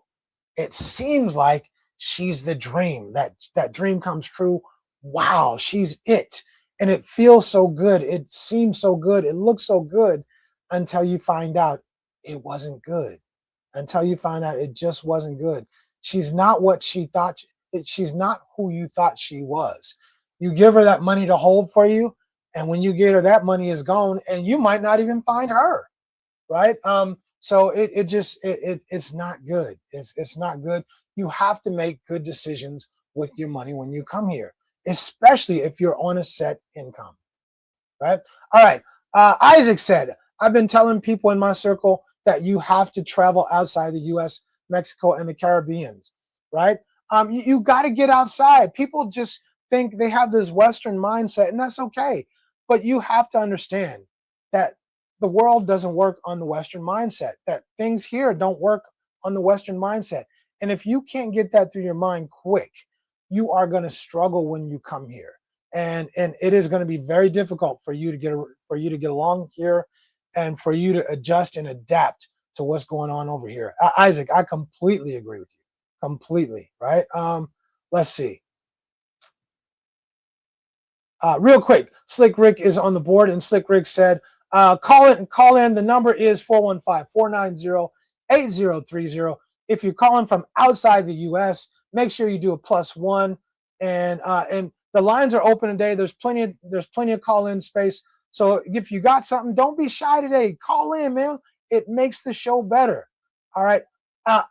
It seems like she's the dream. That dream comes true. Wow, she's it, and it feels so good. It seems so good. It looks so good until you find out it wasn't good. Until you find out it just wasn't good. She's not what she thought. She's not who you thought she was. You give her that money to hold for you, and when you get her, that money is gone, and you might not even find her, right? So it's not good. It's not good. You have to make good decisions with your money when you come here, especially if you're on a set income, right? All right. Isaac said, I've been telling people in my circle that you have to travel outside the U.S., Mexico, and the Caribbean, right? You got to get outside. People just think they have this Western mindset, and that's okay. But you have to understand that the world doesn't work on the Western mindset, that things here don't work on the Western mindset. And if you can't get that through your mind quick, you are going to struggle when you come here. And it is going to be very difficult for you to get along here, and for you to adjust and adapt to what's going on over here. Isaac, I completely agree with you. Completely, right? Let's see. Real quick, Slick Rick is on the board, and Slick Rick said, call in. The number is 415-490-8030. If you're calling from outside the U.S., make sure you do a +1. And the lines are open today. There's plenty of call-in space. So if you got something, don't be shy today. Call in, man. It makes the show better. All right.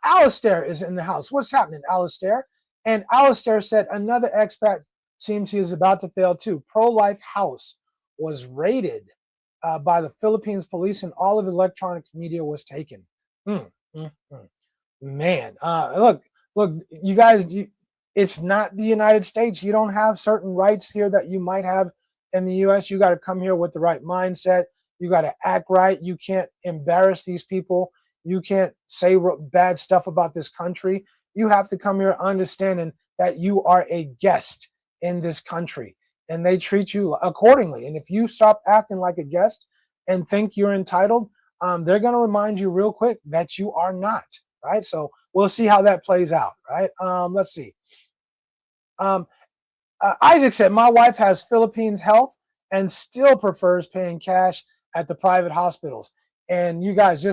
Alistair is in the house. What's happening, Alistair? And Alistair said another expat seems he is about to fail too. Pro-life house was raided by the Philippines police, and all of electronic media was taken. Man, look, you guys, it's not the United States. You don't have certain rights here that you might have in the U.S. You got to come here with the right mindset. You got to act right. You can't embarrass these people. You can't say bad stuff about this country. You have to come here understanding that you are a guest in this country, and they treat you accordingly. And if you stop acting like a guest and think you're entitled, they're going to remind you real quick that you are not, right? So we'll see how that plays out, right? Let's see. Isaac said, my wife has Philippines health and still prefers paying cash at the private hospitals. And you guys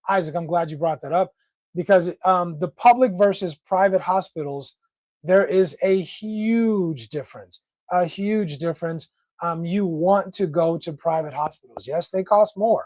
Isaac, I'm glad you brought that up, because the public versus private hospitals, there is a huge difference, You want to go to private hospitals. Yes, they cost more,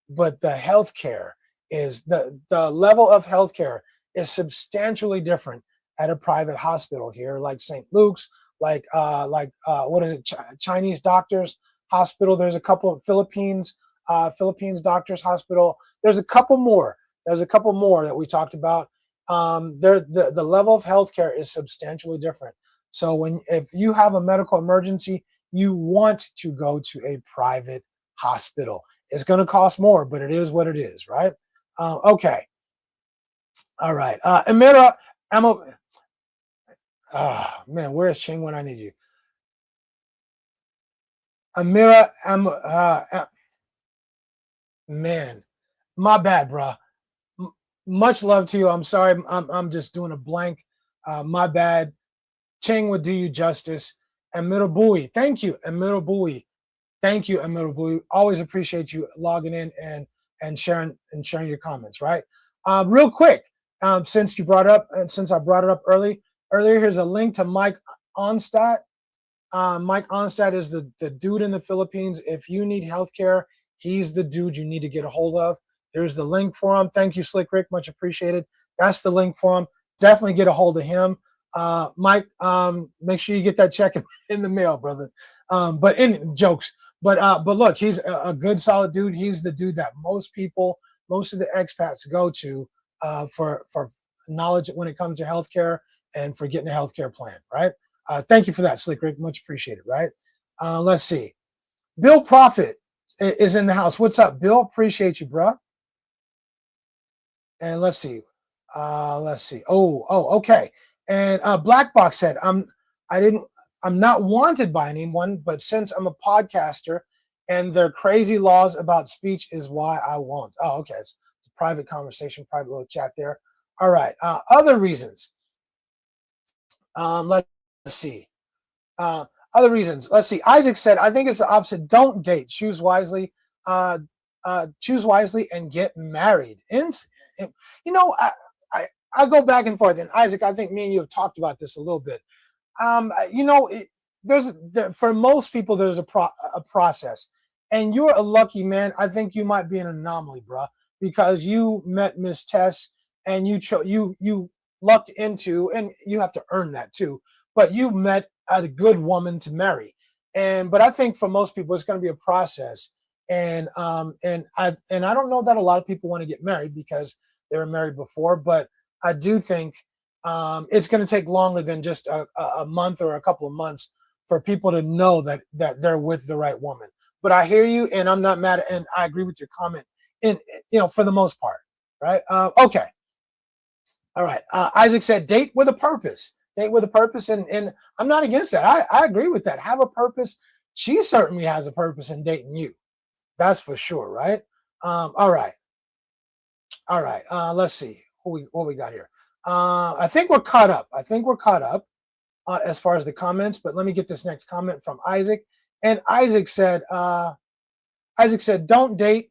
but the healthcare is the level of healthcare is substantially different at a private hospital here, like St. Luke's, like what is it, Chinese Doctors Hospital. There's a couple of Philippines Doctors Hospital. There's a couple more. That we talked about. The level of healthcare is substantially different. So if you have a medical emergency, you want to go to a private hospital. It's going to cost more, but it is what it is, right? Okay. All right. Amira, man, where's Ching when I need you? Amira, man, my bad, bro. Much love to you. I'm sorry. I'm just doing a blank. My bad. Ching would do you justice. Amirabui, thank you, Amirabui. Thank you, Amirabui. Always appreciate you logging in and and sharing your comments, right? Real quick, since I brought it up earlier, here's a link to Mike Onstadt. Mike Onstadt is the dude in the Philippines. If you need healthcare, he's the dude you need to get a hold of. Here's the link for him. Thank you, Slick Rick, much appreciated. That's the link for him. Definitely get a hold of him. Mike, make sure you get that check in the mail, brother. But in jokes, but look, he's a good, solid dude. He's the dude that most of the expats go to for knowledge when it comes to healthcare and for getting a healthcare plan, right? Thank you for that, Slick Rick. Much appreciated, right? Let's see. Bill Profit is in the house. What's up, Bill? Appreciate you, bro. And let's see. Oh, okay. And Black Box said, I'm not wanted by anyone, but since I'm a podcaster and their crazy laws about speech is why I won't. Oh, okay. It's a private conversation, private little chat there. All right. Other reasons. Let's see. Other reasons. Let's see. Isaac said, I think it's the opposite. Don't date. Choose wisely. Choose wisely and get married. You know, I go back and forth. And Isaac, I think me and you have talked about this a little bit. You know, for most people, there's a process. And you're a lucky man. I think you might be an anomaly, bro, because you met Miss Tess and you lucked into, and you have to earn that too, but you met a good woman to marry. But I think for most people, it's going to be a process. And I don't know that a lot of people want to get married because they were married before, but I do think it's going to take longer than just a month or a couple of months for people to know that they're with the right woman. But I hear you, and I'm not mad, and I agree with your comment. For the most part, right? Okay. All right. Isaac said, date with a purpose. Date with a purpose, and I'm not against that. I agree with that. Have a purpose. She certainly has a purpose in dating you. That's for sure, right? All right. Let's see what we got here. I think we're caught up. As far as the comments, but let me get this next comment from Isaac. And Isaac said, don't date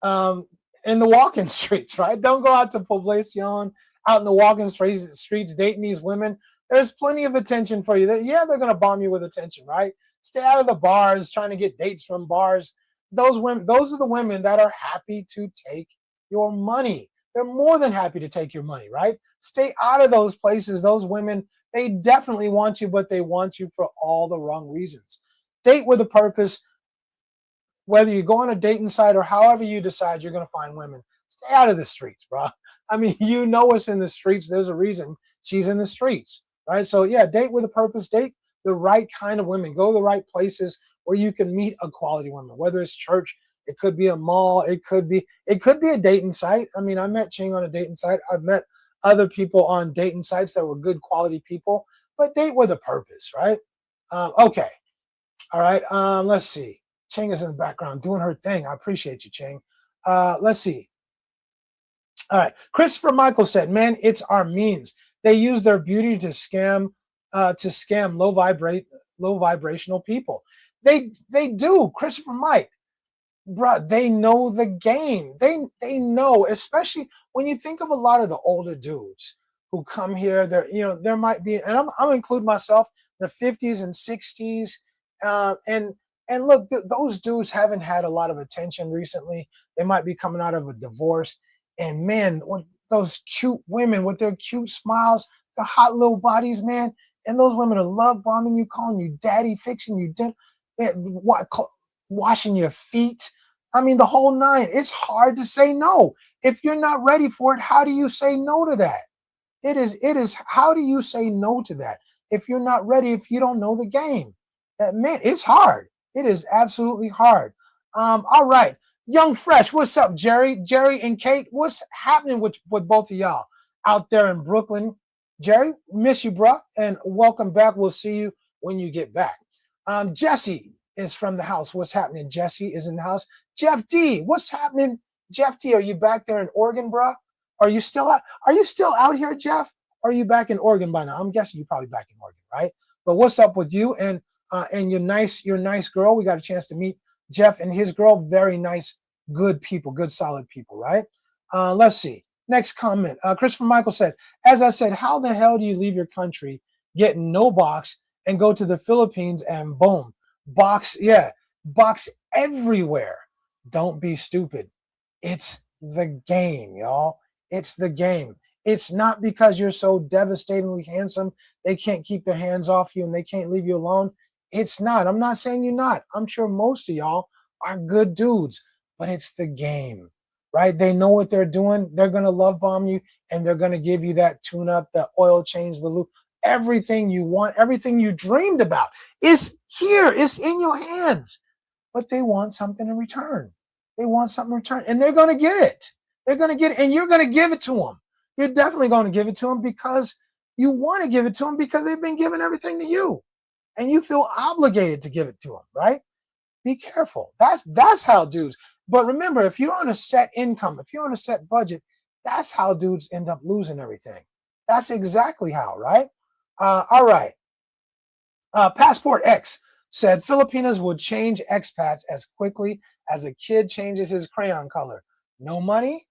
in the walking streets, right? Don't go out to Poblacion, out in the walking streets, dating these women. There's plenty of attention for you. They're going to bomb you with attention, right? Stay out of the bars, trying to get dates from bars. Those are the women that are happy to take your money. They're more than happy to take your money, right? Stay out of those places. Those women, they definitely want you, but they want you for all the wrong reasons. Date with a purpose. Whether you go on a dating site or however you decide you're going to find women, stay out of the streets, bro. I mean, you know what's in the streets. There's a reason she's in the streets, right? So yeah, date with a purpose. Date the right kind of women. Go to the right places where you can meet a quality woman, whether it's church, it could be a mall, it could be a dating site. I mean, I met Ching on a dating site. I've met other people on dating sites that were good quality people, but date with a purpose, right? Okay. All right. Let's see. Ching is in the background doing her thing. I appreciate you, Ching. Let's see. All right. Christopher Michael said, man, it's our means. They use their beauty to scam low vibrational people. They do. Christopher Mike, bro, they know the game. They know, especially when you think of a lot of the older dudes who come here. There might be, and I'm include myself, the 50s and 60s, and look, those dudes haven't had a lot of attention recently. They might be coming out of a divorce, and man, those cute women with their cute smiles, their hot little bodies, man, and those women are love bombing you, calling you daddy, fixing you dinner, washing your feet. I mean, the whole nine. It's hard to say no. If you're not ready for it, how do you say no to that? It is. How do you say no to that? If you're not ready, if you don't know the game, man, it's hard. It is absolutely hard. All right. Young Fresh, what's up, Jerry? Jerry and Kate, what's happening with both of y'all out there in Brooklyn? Jerry, miss you, bro, and welcome back. We'll see you when you get back. Jesse is from the house. What's happening? Jesse is in the house. Jeff D, what's happening? Jeff D, are you back there in Oregon, bro? Are you still out here, Jeff? Or are you back in Oregon by now? I'm guessing you're probably back in Oregon, right? But what's up with you and your nice girl? We got a chance to meet Jeff and his girl. Very nice good people, good solid people, right? Let's see. Next comment. Christopher Michael said, as I said, how the hell do you leave your country, get no box, and go to the Philippines and boom, box, yeah, box everywhere. Don't be stupid. It's the game, y'all. It's the game. It's not because you're so devastatingly handsome, they can't keep their hands off you and they can't leave you alone. It's not. I'm not saying you're not. I'm sure most of y'all are good dudes, but it's the game, right? They know what they're doing. They're going to love bomb you and they're going to give you that tune up, the oil change, the loop, everything you want, everything you dreamed about is here. It's in your hands, but they want something in return. They want something in return and they're going to get it. They're going to get it and you're going to give it to them. You're definitely going to give it to them because you want to give it to them because they've been giving everything to you and you feel obligated to give it to them, right? Be careful. That's how dudes. But remember, if you're on a set income, if you're on a set budget, that's how dudes end up losing everything. That's exactly how, right? All right. Passport X said Filipinas would change expats as quickly as a kid changes his crayon color. No money,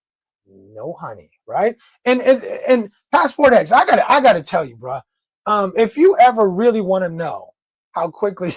no honey, right? And Passport X, I gotta tell you, bro. If you ever really want to know how quickly,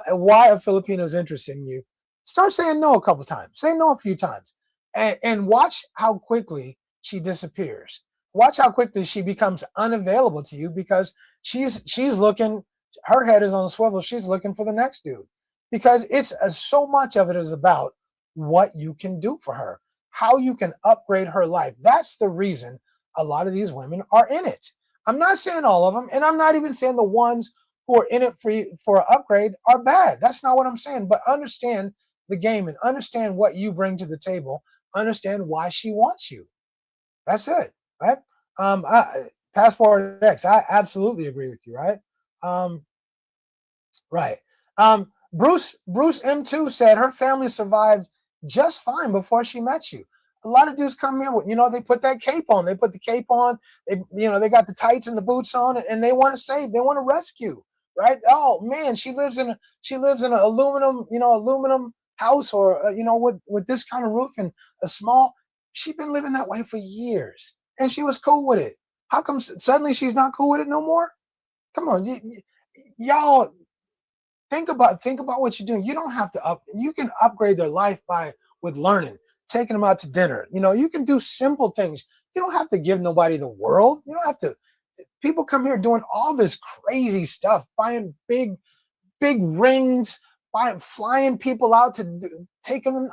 why a Filipino is interested in you, start saying no a couple times. Say no a few times, and watch how quickly she disappears. Watch how quickly she becomes unavailable to you because she's looking. Her head is on a swivel. She's looking for the next dude because it's so much of it is about what you can do for her, how you can upgrade her life. That's the reason a lot of these women are in it. I'm not saying all of them, and I'm not even saying the ones who are in it for an upgrade are bad. That's not what I'm saying. But understand the game and understand what you bring to the table. Understand why she wants you. That's it, right? Passport X, I absolutely agree with you, right? Right. Bruce M2 said her family survived just fine before she met you. A lot of dudes come here with, they put that cape on. They put the cape on. They got the tights and the boots on, and they want to save. They want to rescue, right? Oh man, she lives in an aluminum house, or with this kind of roof and a small. She's been living that way for years, and she was cool with it. How come suddenly she's not cool with it no more? Come on, y'all. Think about what you're doing. You don't have to you can upgrade their life with learning, taking them out to dinner. You can do simple things. You don't have to give nobody the world. You don't have to. People come here doing all this crazy stuff, buying big rings, flying people out to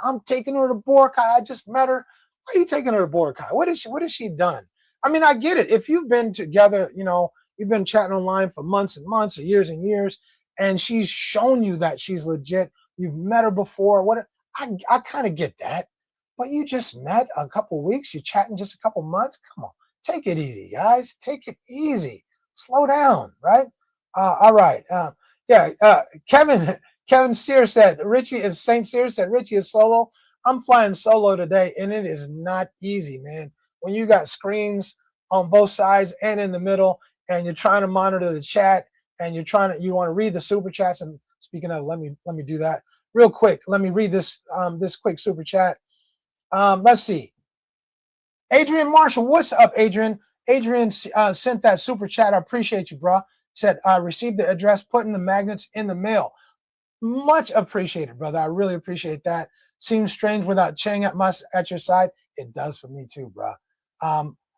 I'm taking her to Boracay. I just met her. Why are you taking her to Boracay? What has she done? I mean, I get it. If you've been together, you've been chatting online for months and months or years and years, and she's shown you that she's legit. You've met her before. I kind of get that. But you just met a couple weeks. You're chatting just a couple months. Come on. Take it easy, guys. Take it easy. Slow down, right? All right. Kevin Sear said, St. Sear said, Richie is solo. I'm flying solo today, and it is not easy, man. When you got screens on both sides and in the middle, and you're trying to monitor the chat, and you want to read the super chats. And speaking of, let me do that real quick. Let me read this quick super chat. Let's see. Adrian Marshall, what's up, Adrian? Adrian sent that super chat. I appreciate you, bro. Said, I received the address, putting the magnets in the mail. Much appreciated, brother. I really appreciate that. Seems strange without Chang at your side. It does for me too, bro.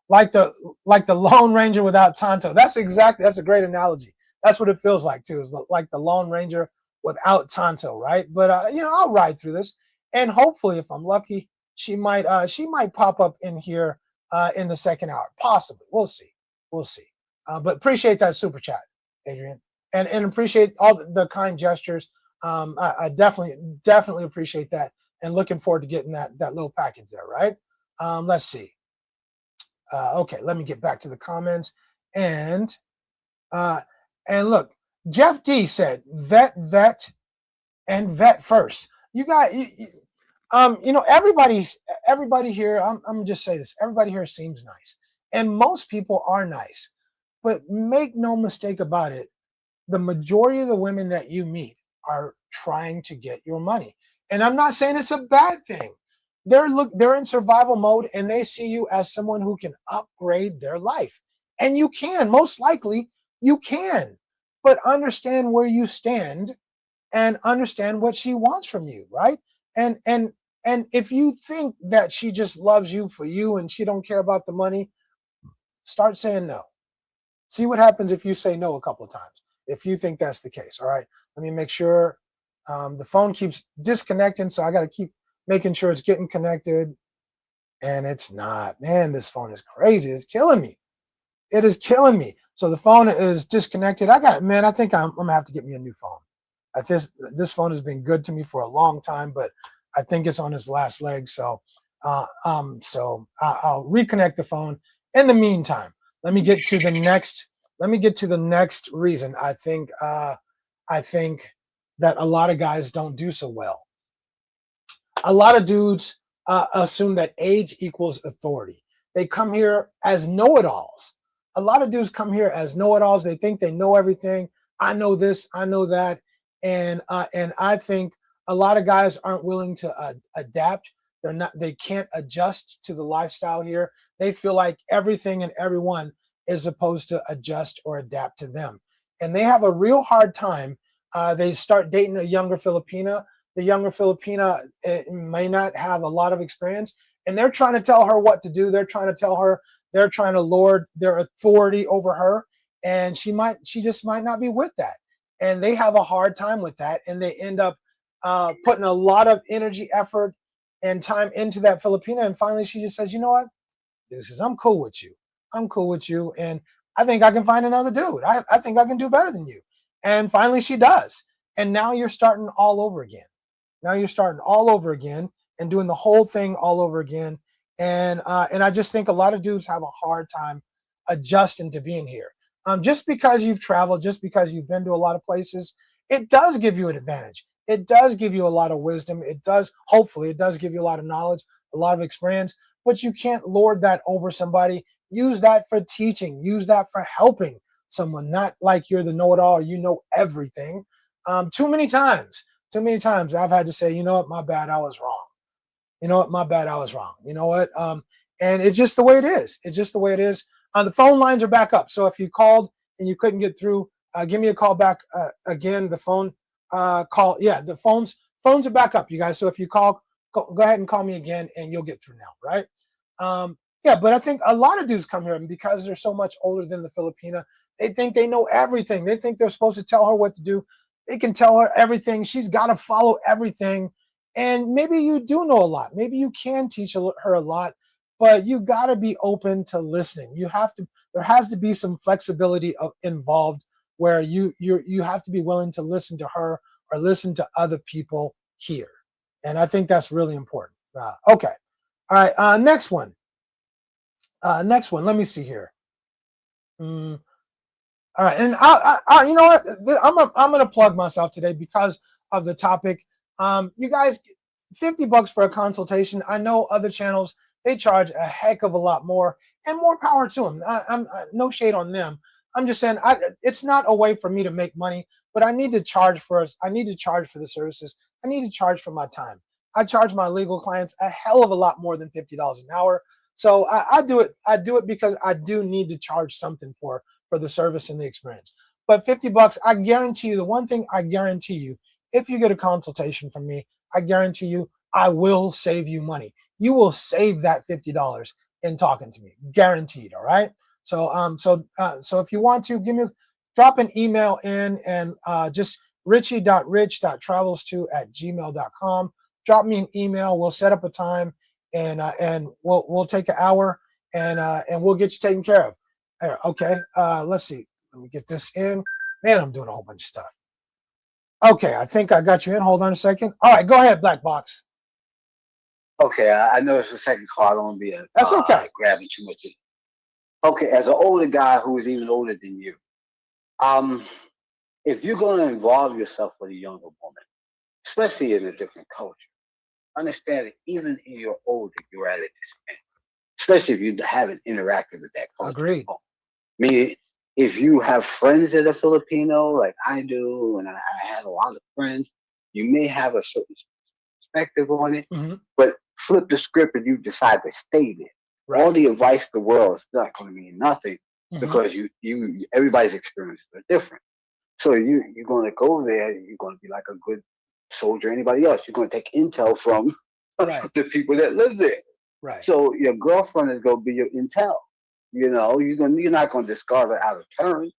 Like the Lone Ranger without Tonto. That's a great analogy. That's what it feels like too. Is like the Lone Ranger without Tonto, right? But I'll ride through this, and hopefully, if I'm lucky, she might pop up in here in the second hour, possibly. We'll see. But appreciate that super chat, Adrian, and appreciate all the kind gestures. I definitely appreciate that, and looking forward to getting that little package there, right? Let's see. Okay, let me get back to the comments, and look, Jeff D said vet, and vet first. You got everybody here. I'm gonna just say this. Everybody here seems nice, and most people are nice, but make no mistake about it. The majority of the women that you meet are trying to get your money. And I'm not saying it's a bad thing. they're in survival mode, and they see you as someone who can upgrade their life. And you can, most likely you can, but understand where you stand and understand what she wants from you, right? And if you think that she just loves you for you and she don't care about the money, start saying no. See what happens if you say no a couple of times, if you think that's the case. All right, let me make sure the phone keeps disconnecting, so I got to keep making sure it's getting connected, and it's not. Man, this phone is crazy. It's killing me. It is killing me. So the phone is disconnected. I got it, man. I think I'm gonna have to get me a new phone. This phone has been good to me for a long time, but I think it's on its last leg. So I'll reconnect the phone. In the meantime, let me get to the next. Let me get to the next reason I think that a lot of guys don't do so well. A lot of dudes assume that age equals authority. They come here as know-it-alls. A lot of dudes come here as know-it-alls. They think they know everything. I know this, I know that, and I think a lot of guys aren't willing to adapt. They can't adjust to the lifestyle here. They feel like everything and everyone is supposed to adjust or adapt to them, and they have a real hard time. They start dating a younger Filipina. The younger Filipina may not have a lot of experience, and they're trying to tell her what to do. They're trying to lord their authority over her, and she just might not be with that. And they have a hard time with that, and they end up putting a lot of energy, effort, and time into that Filipina. And finally, she just says, you know what, deuces, I'm cool with you. I'm cool with you, and I think I can find another dude. I think I can do better than you. And finally, she does. And now you're starting all over again. Now you're starting all over again and doing the whole thing all over again. And I just think a lot of dudes have a hard time adjusting to being here. Just because you've traveled, just because you've been to a lot of places, it does give you an advantage. It does give you a lot of wisdom. Hopefully, it does give you a lot of knowledge, a lot of experience, but you can't lord that over somebody. Use that for teaching. Use that for helping someone, not like you're the know-it-all or you know everything. Too many times I've had to say, you know what, my bad, I was wrong. You know what, my bad, I was wrong. You know what? And it's just the way it is. It's just the way it is. The phone lines are back up. So if you called and you couldn't get through, give me a call back again. The phone call, the phones are back up, you guys. So if you call, go ahead and call me again, and you'll get through now, right? But I think a lot of dudes come here, and because they're so much older than the Filipina, they think they know everything. They think they're supposed to tell her what to do. They can tell her everything. She's got to follow everything. And maybe you do know a lot. Maybe you can teach her a lot, but you got to be open to listening. There has to be some flexibility involved where you have to be willing to listen to her or listen to other people here. And I think that's really important. Okay. All right. Next one. Let me see here. All right, and I you know what? I'm gonna plug myself today because of the topic. You guys, $50 for a consultation. I know other channels, they charge a heck of a lot more, and more power to them. I'm no shade on them. I'm just saying it's not a way for me to make money, but I need to charge for us. I need to charge for the services. I need to charge for my time. I charge my legal clients a hell of a lot more than $50 an hour. So I do it. I do it because I do need to charge something for the service and the experience. But $50, I guarantee you, the one thing I guarantee you, if you get a consultation from me, I guarantee you, I will save you money. You will save that $50 in talking to me, guaranteed. All right. So so if you want to drop an email in, and just richie.rich.travels2@gmail.com. Drop me an email. We'll set up a time, and we'll take an hour, and we'll get you taken care of. Okay, let's see. Let me get this in. Man, I'm doing a whole bunch of stuff. Okay, I think I got you in. Hold on a second. All right, go ahead, Black Box. Okay, I know it's the second call. I don't want to be that's okay. Grabbing too much. Okay, as an older guy who is even older than you, if you're going to involve yourself with a younger woman, especially in a different culture, understand that even in your older, you're at a disadvantage. Especially if you haven't interacted with that culture. Agreed. I mean, if you have friends that are Filipino, like I do, and I had a lot of friends, you may have a certain perspective on it. Mm-hmm. But flip the script and you decide to stay there. Right. All the advice in the world is not going to mean nothing because everybody's experiences are different. So you're going to go there. You're going to be like a good soldier, anybody else. You're going to take intel from the people that live there. Right. So your girlfriend is going to be your intel. You know, you're not going to discard her out of turn.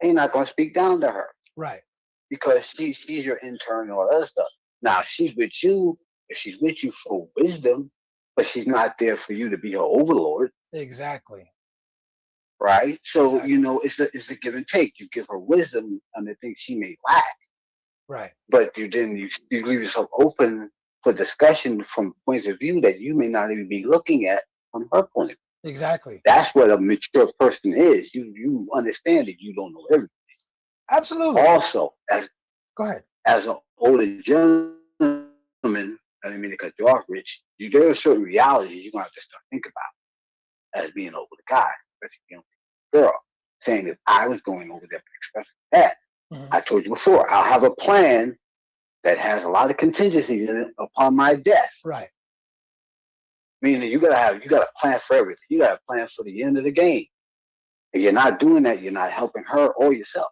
And you're not going to speak down to her. Right. Because she's your intern and all that stuff. Now, she's with you. If she's with you for wisdom, but she's not there for you to be her overlord. Exactly. Right. So you know, it's a give and take. You give her wisdom on the things she may lack. Right. But you leave yourself open for discussion from points of view that you may not even be looking at from her point of view. Exactly. That's what a mature person is. You understand that you don't know everything. Absolutely. Also, go ahead. As an older gentleman, I didn't mean to cut you off, Rich. There are certain realities you're gonna have to start thinking about as being an older guy, especially being a girl. Saying that I was going over there expressing that. I told you before, I'll have a plan that has a lot of contingencies in it upon my death. Right. Meaning you gotta plan for everything. You gotta plan for the end of the game. If you're not doing that, you're not helping her or yourself.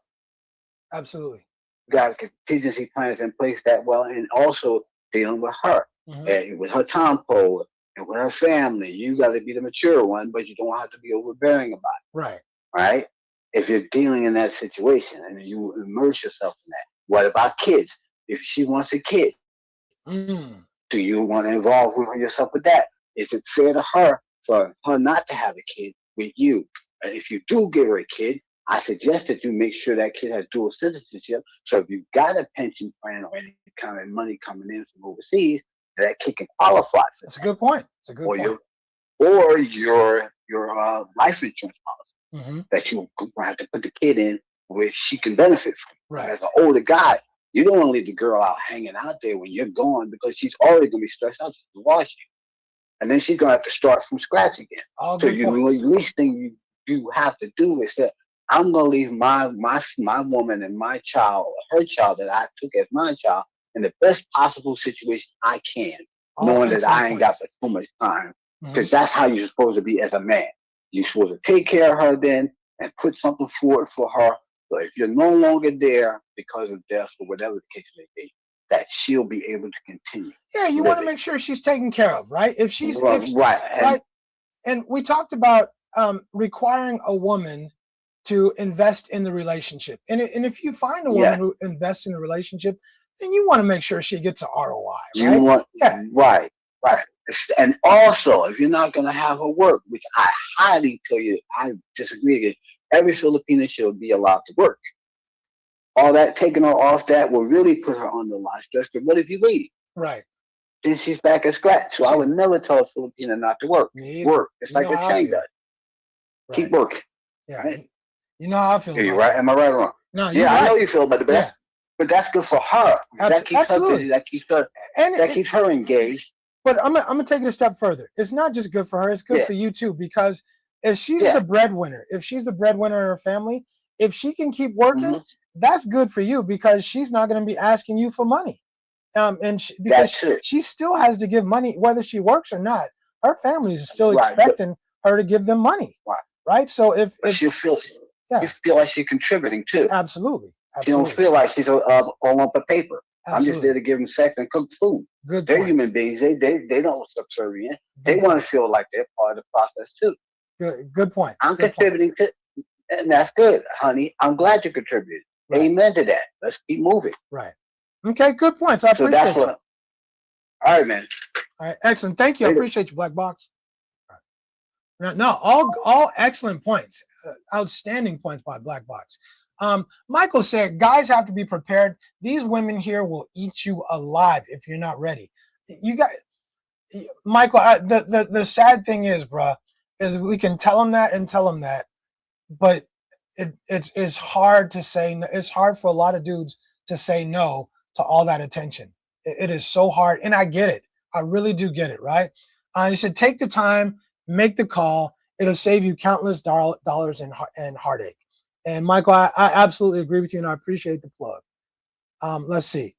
Absolutely. You got contingency plans in place that well, and also dealing with her and with her tempo and with her family. You got to be the mature one, but you don't have to be overbearing about it. Right. Right. If you're dealing in that situation and you immerse yourself in that. What about kids? If she wants a kid, do you want to involve yourself with that? Is it fair to her for her not to have a kid with you? And if you do give her a kid, I suggest that you make sure that kid has dual citizenship. So if you've got a pension plan or any kind of money coming in from overseas, that kid can qualify for That's a good point. It's a good point. Or your life insurance policy that you have to put the kid in where she can benefit from. Right. As an older guy, you don't want to leave the girl out hanging out there when you're gone because she's already going to be stressed out. She's going to watch you. And then she's going to have to start from scratch again. All so good points. The least thing you have to do is that I'm going to leave my woman and my child, her child that I took as my child, in the best possible situation I can, knowing that I ain't got too much time. Because that's how you're supposed to be as a man. You're supposed to take care of her then and put something forward for her. So if you're no longer there because of death or whatever the case may be, that she'll be able to continue. Yeah, you want to make sure she's taken care of, right? If she's right. And we talked about requiring a woman to invest in the relationship. And if you find a woman who invests in the relationship, then you want to make sure she gets a ROI, right? Right. And also, if you're not going to have her work, which I highly tell you, I disagree with, every Filipino should be allowed to work. All that taking her off that will really put her on the line stress. But what if you leave? Right. Then she's back at scratch. So I would never tell a Filipino not to work. Work. It's like a chain does. Right. Keep working. Yeah. Right? You know how I feel. Are you right? Am I right or wrong? No, I know you feel about the best. But that's good for her. That keeps her busy. That keeps her engaged. But I'm gonna take it a step further. It's not just good for her, it's good for you too, because if she's the breadwinner, if she's the breadwinner in her family, if she can keep working, that's good for you because she's not going to be asking you for money. Because she still has to give money, whether she works or not. Her family is still expecting her to give them money. Right. So if she feels, you feel like she's contributing too. Absolutely. She don't feel like she's a lump of paper. I'm just there to give them sex and cook food. They're human beings. They don't subservient. They want to feel like they're part of the process too. Good point. I'm contributing to, and that's good, honey. I'm glad you contributed. Right. Amen to that. Let's keep moving. Right. Okay. Good points. I appreciate you. All right, man. All right. Excellent. Thank you. I appreciate you, Black Box. Right. No, all excellent points. Outstanding points by Black Box. Michael said, guys have to be prepared. These women here will eat you alive if you're not ready. You got, Michael, the sad thing is, bruh, is we can tell them that, but it's hard to say. It's hard for a lot of dudes to say no to all that attention. It is so hard, and I get it. I really do get it, right? You should take the time, make the call. It'll save you countless dollars and heartache. And Michael, I absolutely agree with you, and I appreciate the plug. Let's see.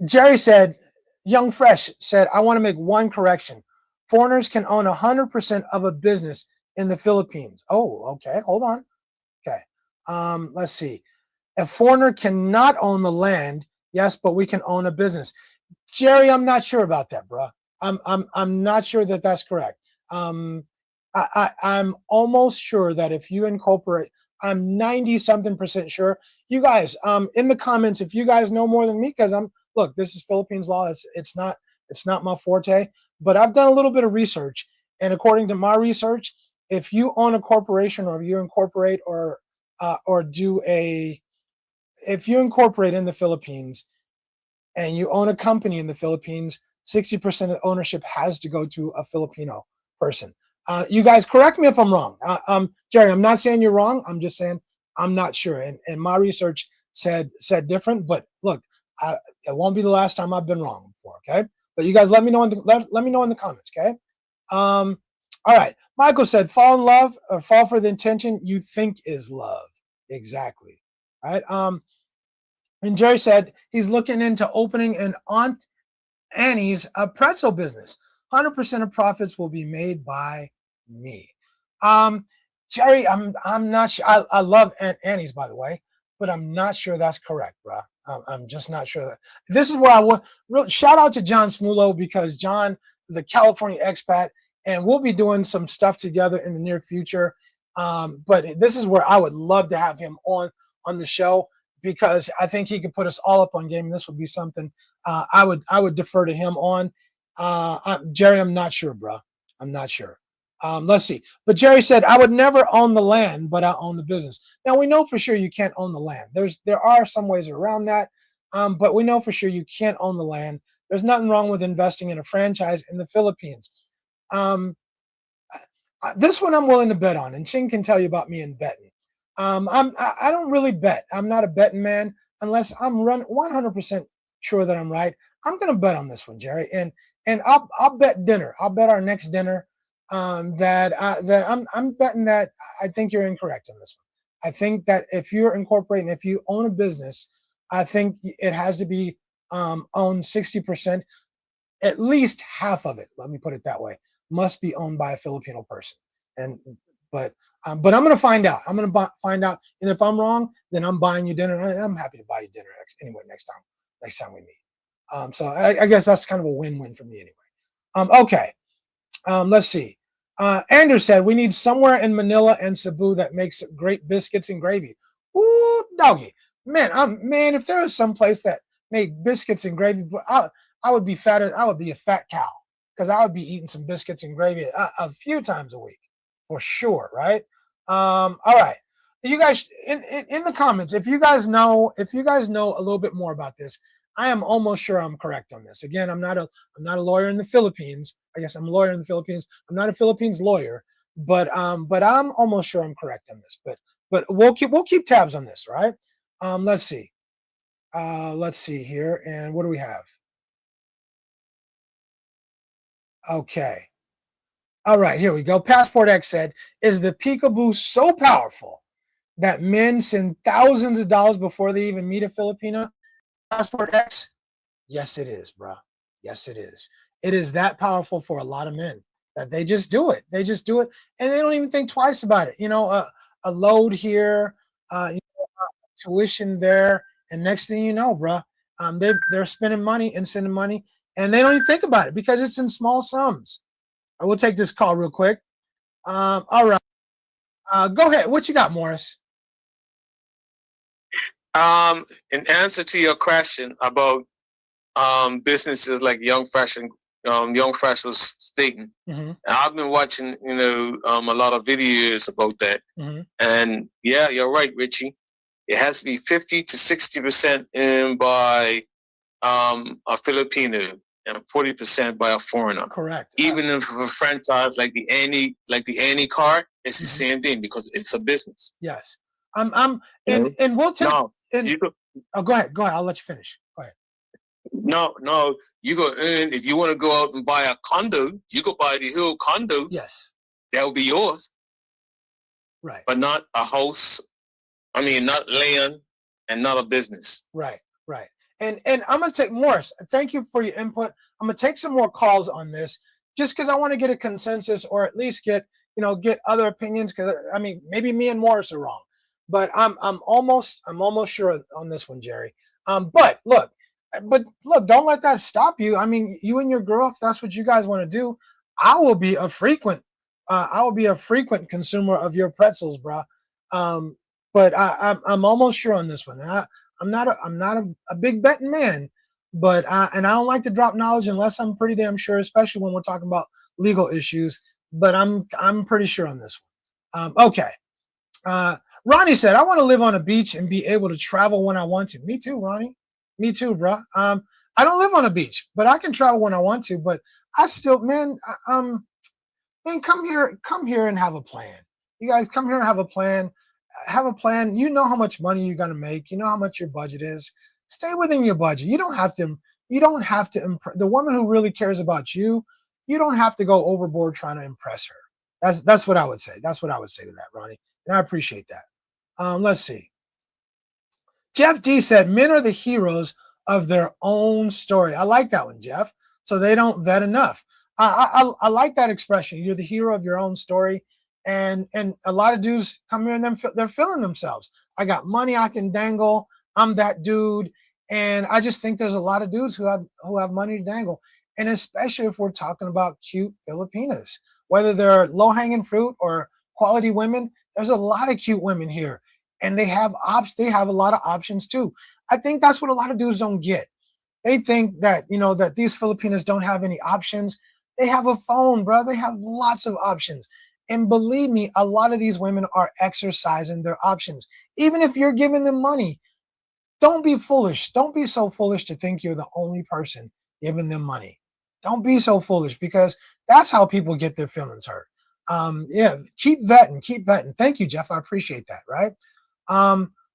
Jerry said, Young Fresh said, I want to make one correction. Foreigners can own 100% of a business in the Philippines. Oh, okay. Hold on. Okay. Let's see. A foreigner cannot own the land. Yes, but we can own a business. Jerry, I'm not sure about that, bro. I'm not sure that that's correct. I'm almost sure that if you incorporate, I'm 90-something% sure. You guys, in the comments, if you guys know more than me, because look, this is Philippines law. It's not my forte, but I've done a little bit of research, and according to my research, if you own a corporation or you incorporate if you incorporate in the Philippines and you own a company in the Philippines, 60% of ownership has to go to a Filipino person. You guys correct me if I'm wrong. Jerry, I'm not saying you're wrong. I'm just saying I'm not sure. And my research said different, but look, it won't be the last time I've been wrong before, okay? But you guys let me know in the comments, okay? All right. Michael said, fall in love or fall for the intention you think is love. Exactly. All right. And Jerry said he's looking into opening an Aunt Annie's pretzel business. 100% of profits will be made by me. Jerry, I'm not sure. I love Aunt Annie's, by the way, but I'm not sure that's correct, bro. I'm just not sure that. This is where I want. Shout out to John Smulo, because John, the California expat, and we'll be doing some stuff together in the near future. But this is where I would love to have him on the show, because I think he could put us all up on game. And this would be something I would defer to him on. Jerry, I'm not sure, bro. I'm not sure. Let's see. But Jerry said, I would never own the land, but I own the business. Now, we know for sure you can't own the land. There are some ways around that, but we know for sure you can't own the land. There's nothing wrong with investing in a franchise in the Philippines. This one I'm willing to bet on, and Ching can tell you about me in betting. I don't really bet. I'm not a betting man unless I'm 100% sure that I'm right. I'm going to bet on this one, Jerry, and I'll bet dinner. I'll bet our next dinner that I'm betting that I think you're incorrect on this one. I think that if you're incorporating, if you own a business, I think it has to be owned 60%. At least half of it, let me put it that way, must be owned by a Filipino person. But I'm going to find out. I'm going to find out, and if I'm wrong, then I'm buying you dinner. I'm happy to buy you dinner next time we meet. So I guess that's kind of a win-win for me anyway. Okay. Let's see. Andrew said, we need somewhere in Manila and Cebu that makes great biscuits and gravy. Ooh, doggy. Man, if there was some place that made biscuits and gravy, I would be fat. I would be a fat cow, because I would be eating some biscuits and gravy a few times a week for sure, right? All right. You guys in the comments, if you guys know a little bit more about this, I am almost sure I'm correct on this. Again, I'm not a lawyer in the Philippines. I guess I'm a lawyer in the Philippines. I'm not a Philippines lawyer, but I'm almost sure I'm correct on this. But we'll keep tabs on this, right? Let's see. Let's see here, and what do we have? Okay. All right, here we go. Passport X said, is the peekaboo so powerful that men send thousands of dollars before they even meet a Filipino? Passport X? Yes, it is, bro. Yes, it is. It is that powerful for a lot of men that they just do it. They just do it, and they don't even think twice about it. A load here, tuition there, and next thing you know, bro, they're spending money and sending money, and they don't even think about it because it's in small sums. I will take this call real quick. All right. Go ahead. What you got, Morris? In answer to your question about businesses like Young Fresh and Young Fresh was stating, Mm-hmm. I've been watching, a lot of videos about that. Mm-hmm. And yeah, you're right, Richie. It has to be 50 to 60% in by a Filipino and 40% by a foreigner. Correct. Even if a franchise like the Annie card, it's the same thing because it's a business. Yes. And we'll take. No, go ahead. I'll let you finish. Go ahead. No. You go in if you want to go out and buy a condo. You go buy the whole condo. Yes. That will be yours. Right. But not a house. I mean, not land and not a business. Right. And I'm gonna take Morris. Thank you for your input. I'm gonna take some more calls on this, just because I want to get a consensus, or at least get get other opinions. Because I mean, maybe me and Morris are wrong, but I'm almost sure on this one, Jerry. But look, don't let that stop you. I mean, you and your girl, if that's what you guys want to do, I will be a frequent consumer of your pretzels, bro. But I'm almost sure on this one. I'm not a big betting man, but and I don't like to drop knowledge unless I'm pretty damn sure, especially when we're talking about legal issues. But I'm pretty sure on this one. Okay. Ronnie said, I want to live on a beach and be able to travel when I want to. Me too, Ronnie. Me too, bro. I don't live on a beach, but I can travel when I want to. But I still, man, come here and have a plan. You guys come here and have a plan. Have a plan. You know how much money you're gonna make. You know how much your budget is. Stay within your budget. You don't have to. You don't have to impress the woman who really cares about you. You don't have to go overboard trying to impress her. That's what I would say. That's what I would say to that, Ronnie. And I appreciate that. Let's see. Jeff D said, men are the heroes of their own story. I like that one, Jeff. So they don't vet enough. I like that expression. You're the hero of your own story. And a lot of dudes come here and they're feeling themselves. I got money I can dangle. I'm that dude. And I just think there's a lot of dudes who have money to dangle. And especially if we're talking about cute Filipinas, whether they're low-hanging fruit or quality women, there's a lot of cute women here. And they have a lot of options too. I think that's what a lot of dudes don't get. They think that, that these Filipinas don't have any options. They have a phone, bro. They have lots of options. And believe me, a lot of these women are exercising their options. Even if you're giving them money, don't be foolish. Don't be so foolish to think you're the only person giving them money. Don't be so foolish, because that's how people get their feelings hurt. Yeah, keep vetting. Thank you, Jeff. I appreciate that, right?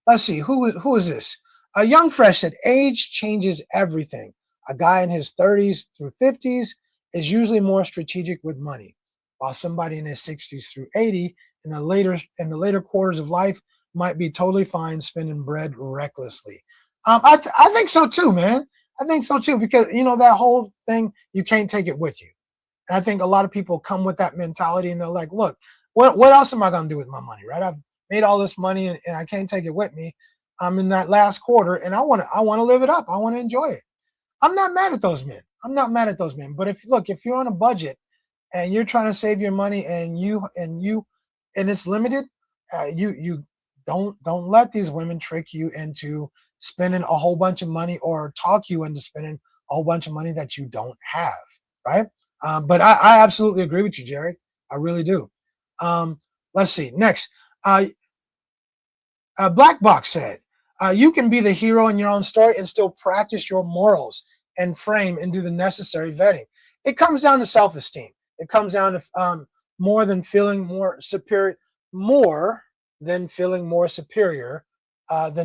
Let's see. Who is this? Young Fresh said, age changes everything. A guy in his 30s through 50s is usually more strategic with money, while somebody in his 60s through 80 in the later quarters of life might be totally fine spending bread recklessly. I think so too, man. I think so too, because that whole thing, you can't take it with you. And I think a lot of people come with that mentality, and they're like, look, what else am I going to do with my money, right? I've made all this money and I can't take it with me. I'm in that last quarter, and I want to live it up. I want to enjoy it. I'm not mad at those men. But if you're on a budget and you're trying to save your money and it's limited, you don't let these women trick you into spending a whole bunch of money, or talk you into spending a whole bunch of money that you don't have, right? But I absolutely agree with you, Jerry. I really do. Let's see. Next, Black Box said, you can be the hero in your own story and still practice your morals and frame and do the necessary vetting. It comes down to self-esteem. It comes down to more than feeling more superior than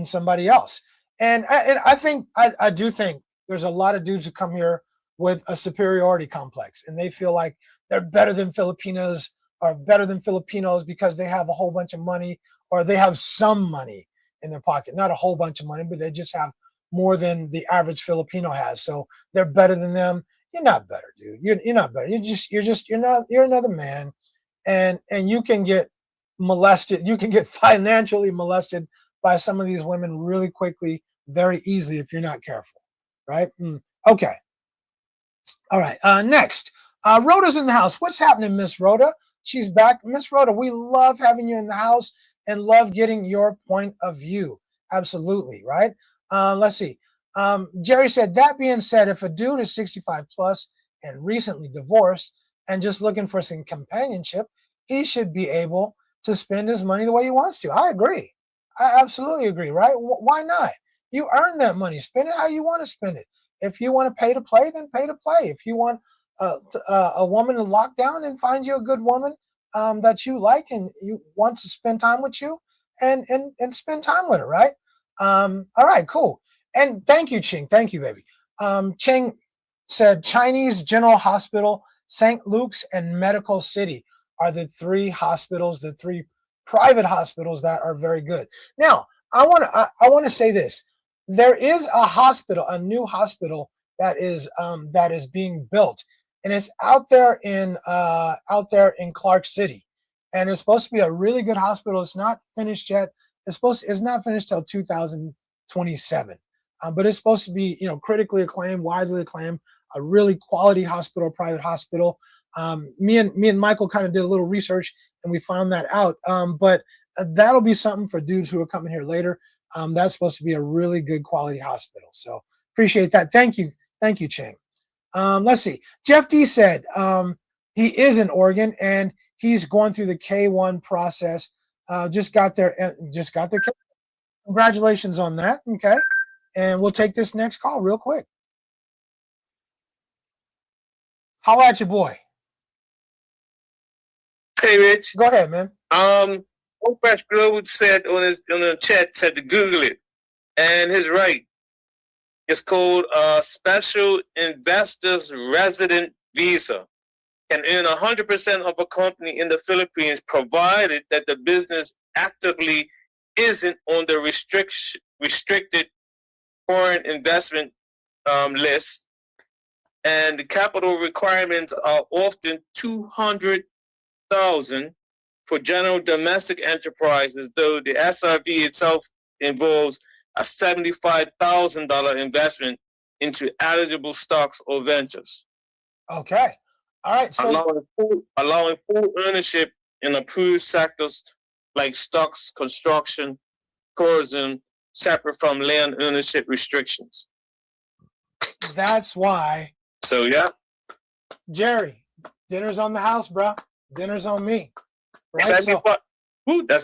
somebody else. And I do think there's a lot of dudes who come here with a superiority complex, and they feel like they're better than Filipinos or better than Filipinos because they have a whole bunch of money, or they have some money in their pocket. Not a whole bunch of money, but they just have more than the average Filipino has. So they're better than them. You're not better, dude. You're not better. You're another man, and you can get molested. You can get financially molested by some of these women really quickly, very easily, if you're not careful, right? Okay. All right. Next, Rhoda's in the house. What's happening, Miss Rhoda? She's back. Miss Rhoda, we love having you in the house and love getting your point of view. Absolutely, right? Let's see. Jerry said, that being said, if a dude is 65 plus and recently divorced and just looking for some companionship, he should be able to spend his money the way he wants to. I agree. I absolutely agree, right? Why not? You earn that money. Spend it how you want to spend it. If you want to pay to play, then pay to play. If you want a woman to lock down, and find you a good woman that you like and you want to spend time with you, and spend time with her, right? All right, cool. And thank you, Ching. Thank you, baby. Ching said Chinese General Hospital, St. Luke's, and Medical City are the three private hospitals that are very good. Now, I want to say this. there is a hospital, a new hospital that is being built, and it's out there in Clark City, and it's supposed to be a really good hospital. It's not finished yet. It's not finished till 2027, but it's supposed to be, critically acclaimed, widely acclaimed, a really quality hospital, private hospital. Me and Michael kind of did a little research and we found that out. But that'll be something for dudes who are coming here later. That's supposed to be a really good quality hospital. So appreciate that. Thank you, Chang. Let's see. Jeff D said he is in Oregon and he's going through the K1 process. Just got their congratulations on that. Okay, and we'll take this next call real quick. Holla at your boy. Hey, Rich. Go ahead, man. Fresh Global said on the chat said to Google it, and he's right. It's called Special Investors Resident Visa. Can earn 100% of a company in the Philippines, provided that the business actively isn't on the restricted foreign investment list. And the capital requirements are often $200,000 for general domestic enterprises, though the SRV itself involves a $75,000 investment into eligible stocks or ventures. Okay. All right. So allowing full ownership in approved sectors like stocks, construction, tourism, separate from land ownership restrictions. That's why. So yeah. Jerry, dinner's on the house, bro. Dinner's on me. Right. That's a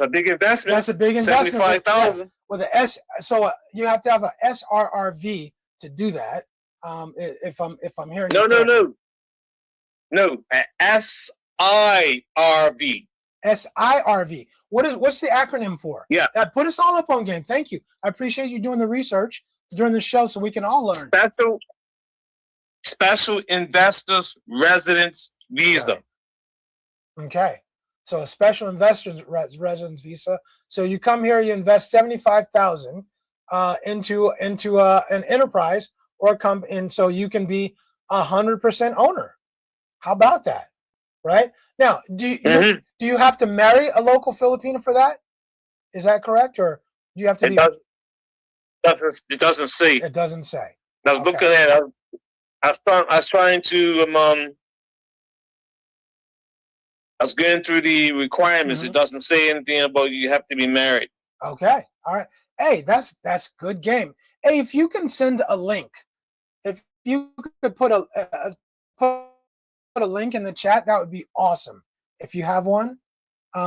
big investment. That's a big investment. $75,000. With the S, so you have to have a SRRV to do that. If I'm hearing No, SIRV. SIRV. What's the acronym for? Yeah. Put us all up on game. Thank you. I appreciate you doing the research during the show so we can all learn. Special Investors Residence Visa. Right. Okay. So a special investors residence visa. So you come here, you invest $75,000 into an enterprise or and so you can be 100% owner. How about that? Right now, do you have to marry a local Filipino for that? Is that correct, or do you have to? It doesn't say. It doesn't say. I was looking at it. I was trying to I was going through the requirements. It doesn't say anything about you have to be married. Okay. All right. Hey, that's good game. Hey, if you can send a link, if you could put a link in the chat, that would be awesome. If you have one,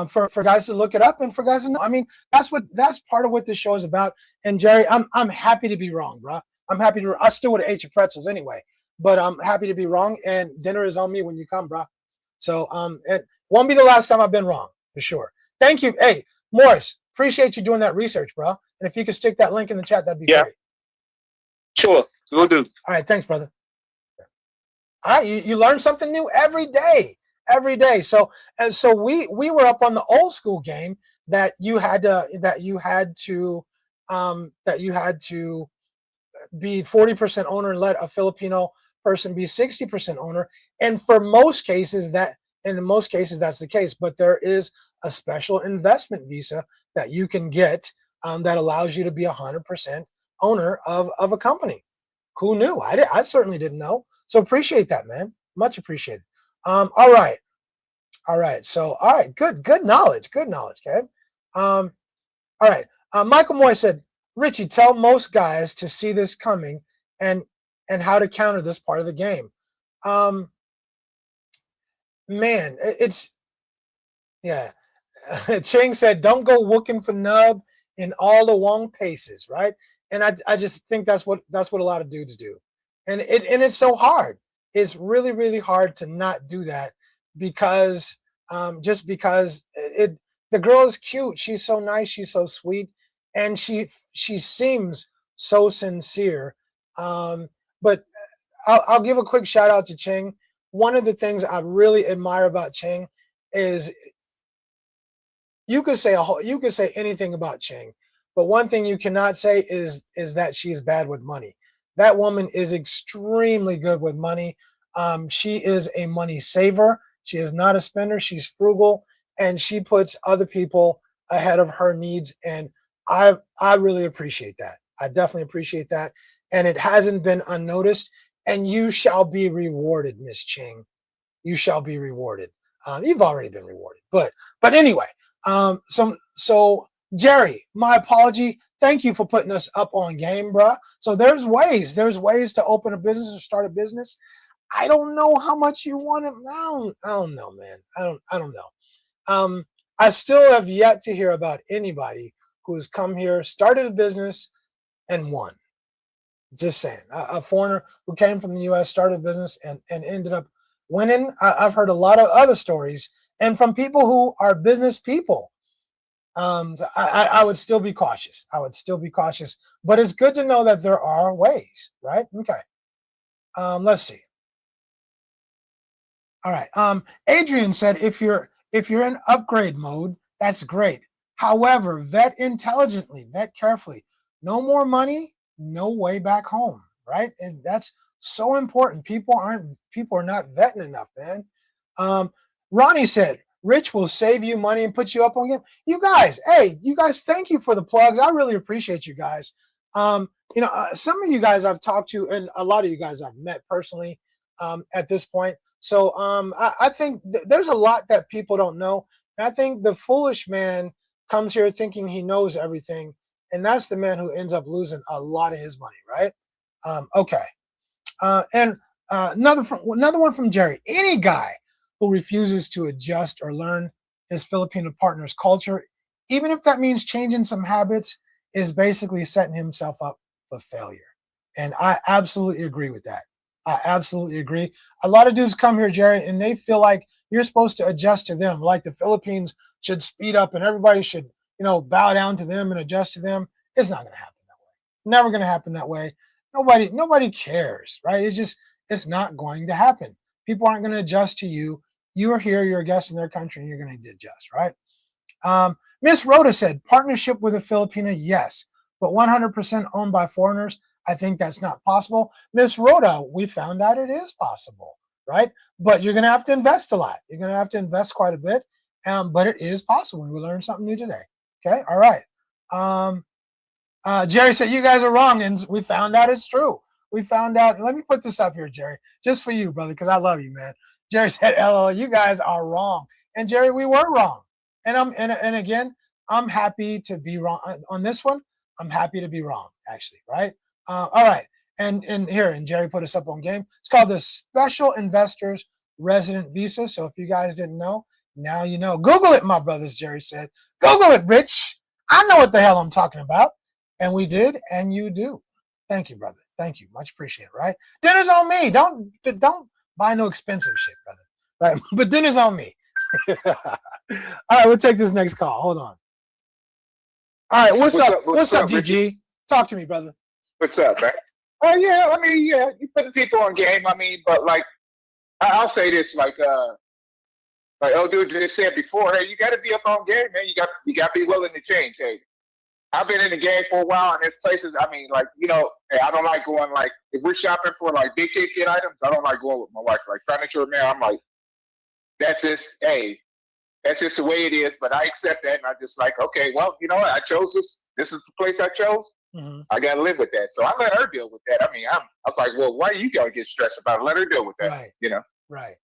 for guys to look it up and for guys to know. I mean, that's part of what this show is about. And Jerry, I'm happy to be wrong, bro. I still would have ate your pretzels anyway, but I'm happy to be wrong. And dinner is on me when you come, bro. So it won't be the last time I've been wrong, for sure. Thank you. Hey, Morris, appreciate you doing that research, bro. And if you could stick that link in the chat, that'd be great. Sure, we'll do. All right, thanks, brother. All right, you learn something new every day. So we were up on the old school game that you had to be 40% owner and let a Filipino person be 60% owner. And in most cases that's the case. But there is a special investment visa that you can get that allows you to be 100% owner of a company. Who knew? I certainly didn't know. So appreciate that, man. Much appreciated. All right. So, all right. Good knowledge. Okay. All right. Michael Moy said, Richie, tell most guys to see this coming and how to counter this part of the game. Man, Ching said, don't go looking for nub in all the wrong paces, right? And I just think that's what a lot of dudes do. And it's so hard. It's really, really hard to not do that because the girl is cute. She's so nice. She's so sweet. And she seems so sincere. But I'll give a quick shout out to Ching. One of the things I really admire about Ching is you could say anything about Ching, But one thing you cannot say is that she's bad with money. That woman is extremely good with money. She is a money saver. She is not a spender. She's frugal, and she puts other people ahead of her needs. And I really appreciate that. I definitely appreciate that. And it hasn't been unnoticed. And you shall be rewarded, Miss Ching. You shall be rewarded. You've already been rewarded. But anyway, so Jerry, my apology. Thank you for putting us up on game, bruh. So there's ways to open a business or start a business. I don't know how much you want to. I don't know, man. I don't know. I still have yet to hear about anybody who has come here, started a business, and won. Just saying. A foreigner who came from the U.S., started a business, and ended up winning. I've heard a lot of other stories, and from people who are business people. I would still be cautious. But it's good to know that there are ways, right? Okay. Let's see. All right. Adrian said, if you're in upgrade mode, that's great. However, vet intelligently, vet carefully. No more money, no way back home, right? And that's so important. People are not vetting enough, man. Ronnie said, Rich will save you money and put you up on game. You guys, thank you for the plugs. I really appreciate you guys. Some of you guys I've talked to, and a lot of you guys I've met personally at this point. So I think there's a lot that people don't know. And I think the foolish man comes here thinking he knows everything. And that's the man who ends up losing a lot of his money, right? Okay. And another one from Jerry. Any guy who refuses to adjust or learn his Filipino partner's culture, even if that means changing some habits, is basically setting himself up for failure. And I absolutely agree with that. I absolutely agree. A lot of dudes come here, Jerry, and they feel like you're supposed to adjust to them, like the Philippines should speed up and everybody should, bow down to them and adjust to them. It's not going to happen that way. Never going to happen that way. Nobody cares, right? It's not going to happen. People aren't going to adjust to you. You are here, you're a guest in their country, and you're going to adjust, right? Miss Rhoda said, partnership with a Filipina, yes, but 100% owned by foreigners, I think that's not possible. Miss Rhoda, we found out it is possible, right? But you're going to have to invest a lot. You're going to have to invest quite a bit, but it is possible. We learned something new today. Okay, all right. Jerry said, you guys are wrong, and we found out it's true. We found out, let me put this up here, Jerry, just for you, brother, because I love you, man. Jerry said, LOL, you guys are wrong. And Jerry, we were wrong. And again, I'm happy to be wrong on this one. I'm happy to be wrong, actually, right? All right. And Jerry put us up on game. It's called the Special Investors Resident Visa. So if you guys didn't know, now you know. Google it, my brothers, Jerry said. Google it, Rich. I know what the hell I'm talking about. And we did, and you do. Thank you, brother. Thank you. Much appreciated, right? Dinner's on me. Don't buy no expensive shit, brother. Right? But dinner's on me. All right, we'll take this next call. Hold on. All right, what's up? What's up, GG? Talk to me, brother. What's up, man? Oh yeah, you put the people on game. But like, I'll say this, like old dude just said before. Hey, you got to be up on game, man. You got to be willing to change. Hey, I've been in the game for a while, and there's places. Hey, I don't like going like if we're shopping for like big ticket items. I don't like going with my wife. Like furniture, man. I'm like, that's just the way it is. But I accept that, and I just like, okay, well, you know what? I chose this. This is the place I chose. Mm-hmm. I got to live with that. So I let her deal with that. I was like, well, why you got to get stressed about it? Let her deal with that. Right. Right.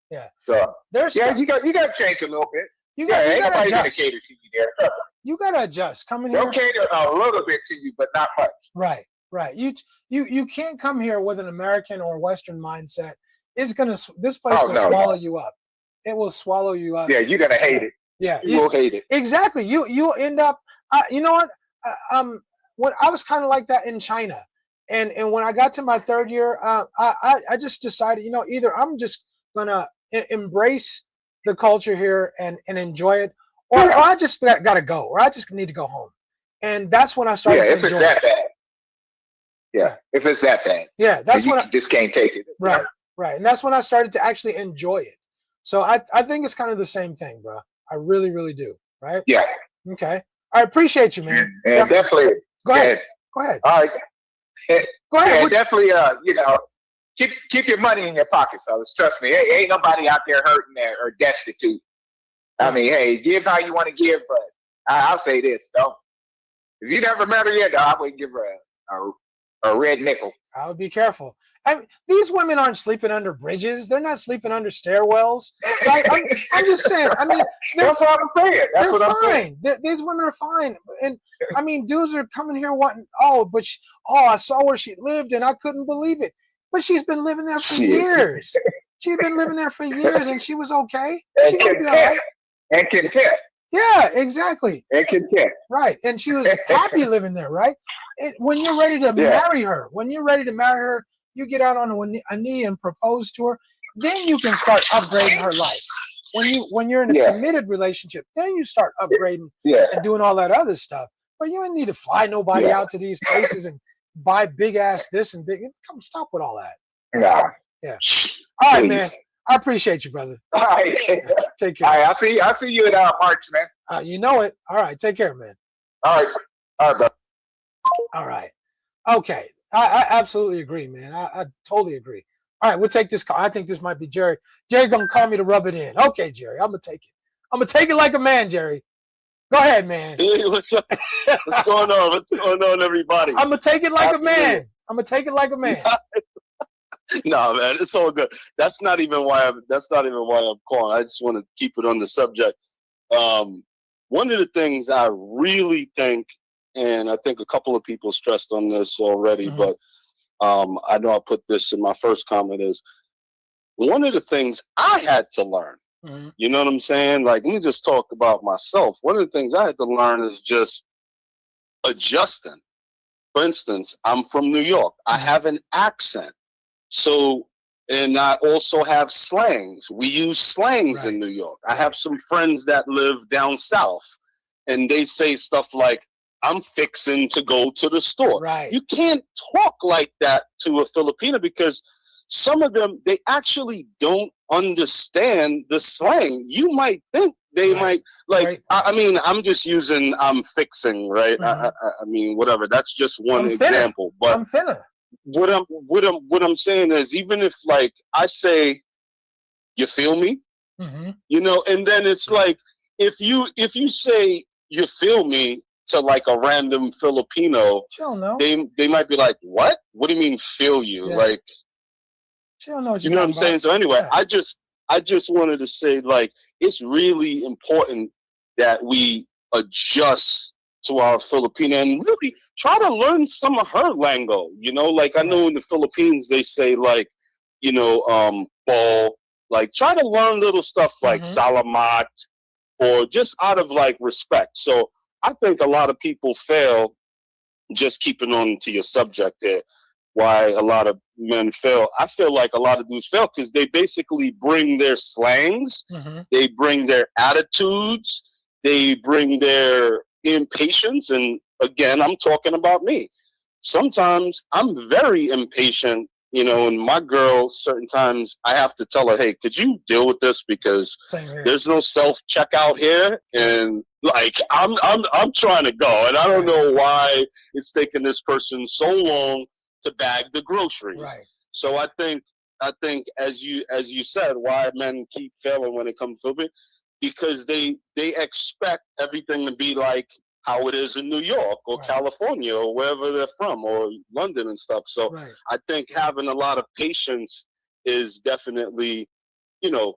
Yeah. So you got to change a little bit. Ain't nobody gonna cater to you there. You got to adjust. Coming here. They'll cater a little bit to you, but not much. Right. You can't come here with an American or Western mindset. This place will swallow you up. It will swallow you up. Yeah, you're gonna hate it. Yeah, you will hate it. Exactly. You'll end up. You know what? When I was kind of like that in China, and when I got to my third year, I just decided, either I'm just gonna embrace the culture here and enjoy it, or I just got to go, or I just need to go home. And that's when I started to enjoy it. If it's that bad. Yeah, if it's that bad. Yeah, that's when you just can't take it. Right. And that's when I started to actually enjoy it. So I think it's kind of the same thing, bro. I really, really do. Right? Yeah. Okay. I appreciate you, man. And definitely. Go ahead. Go ahead. All right. Go ahead. Yeah, definitely. You know, keep your money in your pocket, fellas. Trust me, ain't nobody out there hurting or destitute. I mean, hey, give how you want to give, but I'll say this though: if you never met her yet, I wouldn't give her a red nickel. I would be careful. These women aren't sleeping under bridges. They're not sleeping under stairwells. Right? I'm just saying. I mean, that's what I'm saying. That's what I'm saying. These women are fine. And I mean, dudes are coming here wanting, I saw where she lived and I couldn't believe it. But she's been living there for years. She's been living there for years and she was okay. And content. And content. Yeah, exactly. And content. Right. And she was happy living there, right? When you're ready to marry her, you get out on a knee and propose to her, then you can start upgrading her life. When you're in a committed relationship, then you start upgrading and doing all that other stuff. But you don't need to fly nobody out to these places and buy big ass this and big. Come stop with all that. Nah. Yeah. All right, man. I appreciate you, brother. All right. Take care. All right. I'll see you at March, man. You know it. All right. Take care, man. All right. All right, bro. All right. Okay. I absolutely agree, man. I totally agree. All right, we'll take this call. I think this might be Jerry. Jerry gonna call me to rub it in. Okay, Jerry, I'm gonna take it. I'm gonna take it like a man, Jerry. Go ahead, man. Hey, what's up? What's going on? What's going on, everybody? I'm gonna take it like a man. I'm gonna take it like a man. No, man, it's all good. That's not even why I'm calling. I just want to keep it on the subject. One of the things I really think, and I think a couple of people stressed on this already, but I know I put this in my first comment, is one of the things I had to learn. You know what I'm saying? Like, let me just talk about myself. One of the things I had to learn is just adjusting. For instance, I'm from New York. I have an accent. So, and I also have slangs. We use slangs in New York. I have some friends that live down south, and they say stuff like, I'm fixing to go to the store. Right. You can't talk like that to a Filipino because some of them, they actually don't understand the slang. You might think they might, like, I mean, I'm just using I'm fixing, right? I mean, whatever. That's just one example. But I'm finna. What I'm saying is, even if, like, I say, you feel me? You know, and then it's like, if you say you feel me to like a random Filipino, they might be like, what do you mean feel you? Like, she don't know what you know what I'm saying? So anyway, I just wanted to say, like, it's really important that we adjust to our Filipino and really try to learn some of her lingo. You know, like, I know in the Philippines they say, like, you know, ball. Like, try to learn little stuff like salamat, or just out of like respect. So I think a lot of people fail, just keeping on to your subject there, why a lot of men fail. I feel like a lot of dudes fail because they basically bring their slangs, they bring their attitudes, they bring their impatience. And again, I'm talking about me. Sometimes I'm very impatient, you know, and my girl, certain times I have to tell her, hey, could you deal with this? Because there's no self-checkout here. And like, I'm trying to go, and I don't know why it's taking this person so long to bag the groceries. So I think as you said, why men keep failing when it comes to it, because they expect everything to be like how it is in New York or California or wherever they're from, or London and stuff. So I think having a lot of patience is definitely, you know,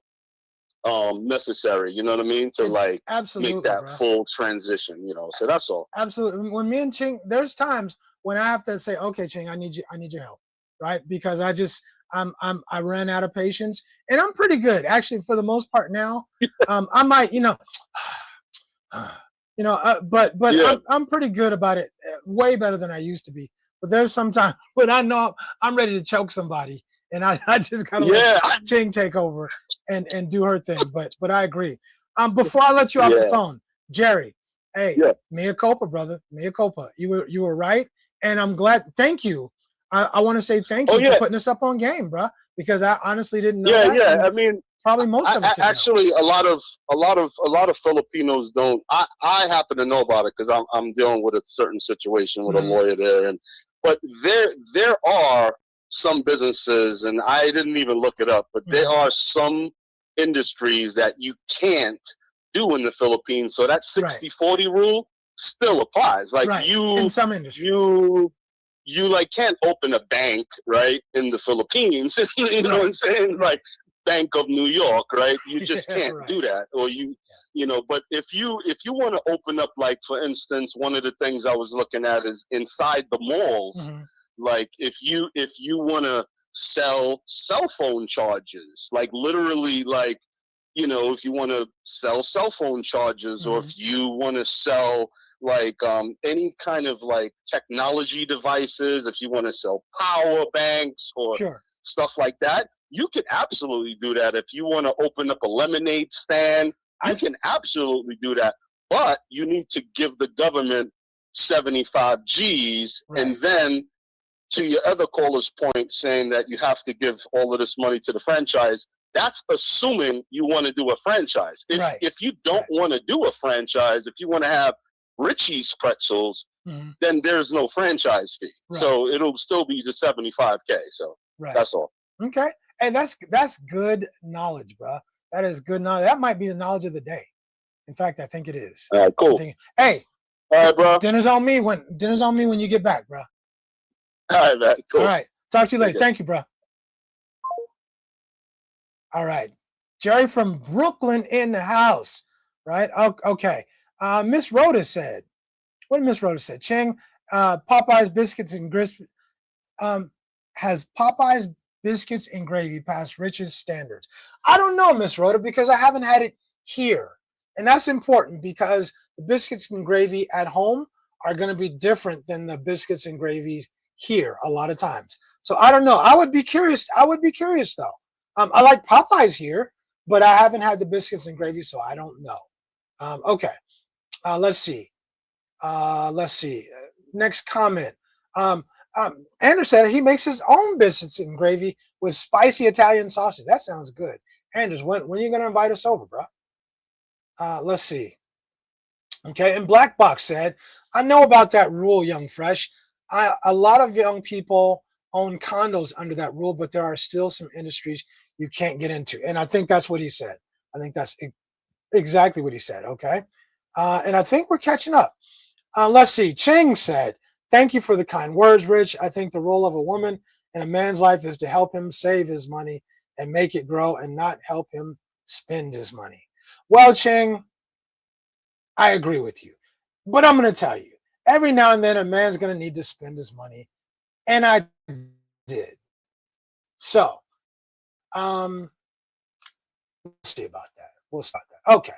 necessary, you know what I mean, to like make that full transition, you know. So that's all. Absolutely. When me and Ching, there's times when I have to say, okay, Ching, I need your help, right? Because I ran out of patience, and I'm pretty good actually for the most part now. I might, but I'm pretty good about it, way better than I used to be. But there's sometimes when I know I'm ready to choke somebody, and I just gotta let Ching take over and do her thing. But I agree. Before I let you off the phone, Jerry, hey, mea culpa, brother, mea culpa. You were right, and I'm glad. Thank you. I want to say thank you for putting us up on game, bro, because I honestly didn't know that. I mean, Probably most of us didn't know. Actually, a lot of Filipinos don't. I happen to know about it because I'm dealing with a certain situation with a lawyer there, but there are some businesses, and I didn't even look it up, but there are some industries that you can't do in the Philippines. So that 60-40 rule still applies. Like in some industries. You like can't open a bank, right, in the Philippines. You know what I'm saying? Like Bank of New York, right? You just can't do that. Or you know, but if you want to open up, like, for instance, one of the things I was looking at is inside the malls. Like if you want to sell cell phone chargers, like literally, like, you know, if you want to sell cell phone chargers, or if you want to sell like any kind of like technology devices, if you want to sell power banks or stuff like that, you can absolutely do that. If you want to open up a lemonade stand, you can absolutely do that. But you need to give the government 75 G's. And then, to your other caller's point, saying that you have to give all of this money to the franchise, that's assuming you want to do a franchise. If you don't want to do a franchise, if you want to have Richie's Pretzels, then there's no franchise fee. So it'll still be the 75K. So that's all. Okay. And that's good knowledge, bro. That is good knowledge. That might be the knowledge of the day. In fact, I think it is. All right, cool. Hey, all right, bro. Dinner's on me when you get back, bro. All right, man. Cool. All right. Talk to you later. Okay. Thank you, bro. All right. Jerry from Brooklyn in the house, right? Okay. Miss Rhoda said, what did Miss Rhoda say? Cheng, Popeye's biscuits and grits, has Popeye's biscuits and gravy passed Rich's standards? I don't know, Miss Rhoda, because I haven't had it here. And that's important because the biscuits and gravy at home are going to be different than the biscuits and gravy here a lot of times. So I don't know. I would be curious though. I like Popeyes here, but I haven't had the biscuits and gravy, so I don't know. Okay. Let's see. Next comment. Anders said he makes his own biscuits and gravy with spicy Italian sausage. That sounds good. Anders, when are you going to invite us over, bro? Let's see. Okay, and Black Box said, I know about that rule, Young Fresh. A lot of young people own condos under that rule, but there are still some industries you can't get into. And I think that's what he said. I think that's exactly what he said, okay? And I think we're catching up. Let's see. Cheng said, thank you for the kind words, Rich. I think the role of a woman in a man's life is to help him save his money and make it grow and not help him spend his money. Well, Cheng, I agree with you. But I'm going to tell you, every now and then a man's going to need to spend his money. And I did. So, we'll see about that. We'll start that. Okay.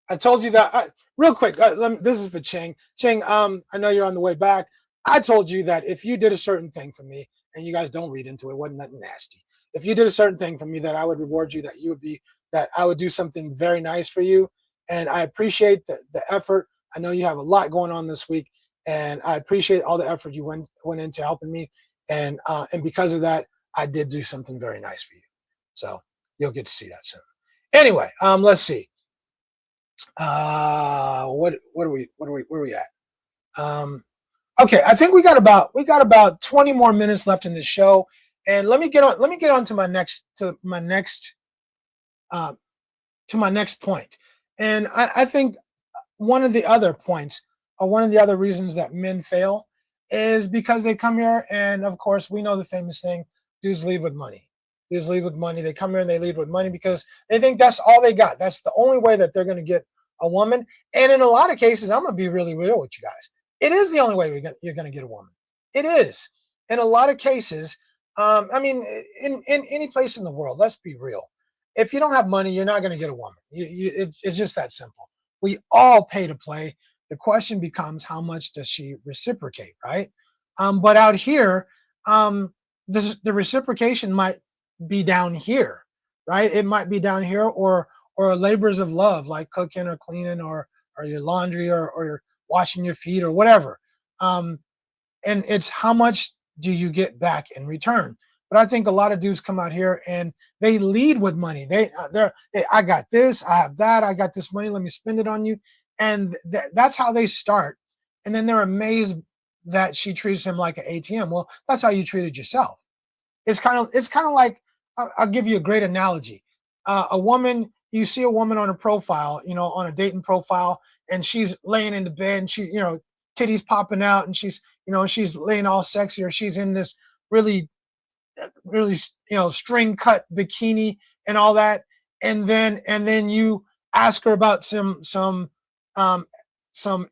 I told you that real quick. This is for Cheng. Cheng, I know you're on the way back. I told you that if you did a certain thing for me, and you guys don't read into it, wasn't nothing nasty. If you did a certain thing for me, that I would reward you, that I would do something very nice for you. And I appreciate the effort. I know you have a lot going on this week, and I appreciate all the effort you went into helping me. And because of that, I did do something very nice for you. So you'll get to see that soon. Anyway, let's see. Where are we at? Okay, I think we got about 20 more minutes left in this show, and let me get on to my next point. And I think one of the other points, or one of the other reasons that men fail, is because they come here, and of course we know the famous thing: dudes leave with money. Dudes leave with money. They come here and they leave with money because they think that's all they got. That's the only way that they're going to get a woman. And in a lot of cases, I'm going to be really real with you guys. It is the only way you're going to get a woman. It is. In a lot of cases, I mean, in any place in the world, let's be real. If you don't have money, you're not going to get a woman. It's just that simple. We all pay to play. The question becomes, how much does she reciprocate, right? But out here, the reciprocation might be down here, right? It might be down here, or labors of love, like cooking or cleaning or your laundry or washing your feet or whatever. And it's how much do you get back in return? But I think a lot of dudes come out here and they lead with money. I got this, I have that, I got this money, let me spend it on you. And that's how they start. And then they're amazed that she treats him like an ATM. Well, that's how you treated yourself. It's kind of like, I'll give you a great analogy. A woman, you see a woman on a profile, on a dating profile, and she's laying in the bed and she, titties popping out, and she's laying all sexy, or she's in this really string cut bikini and all that, and then you ask her about some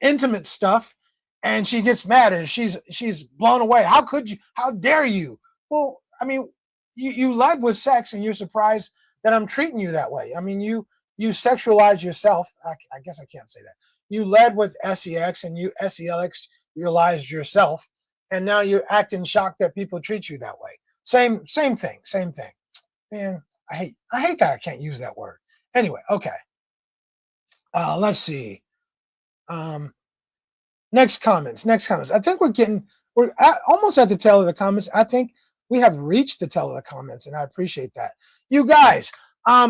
intimate stuff, and she gets mad and she's blown away. How dare you? Well, I mean, you led with sex and you're surprised that I'm treating you that way. I mean, you sexualize yourself. I guess I can't say that. You led with sex and you sexualized yourself, and now you're acting shocked that people treat you that way. Same thing. Man, I hate that I can't use that word. Anyway, okay. Let's see. Next comments. I think we're almost at the tail of the comments. I think we have reached the tail of the comments, and I appreciate that. You guys, I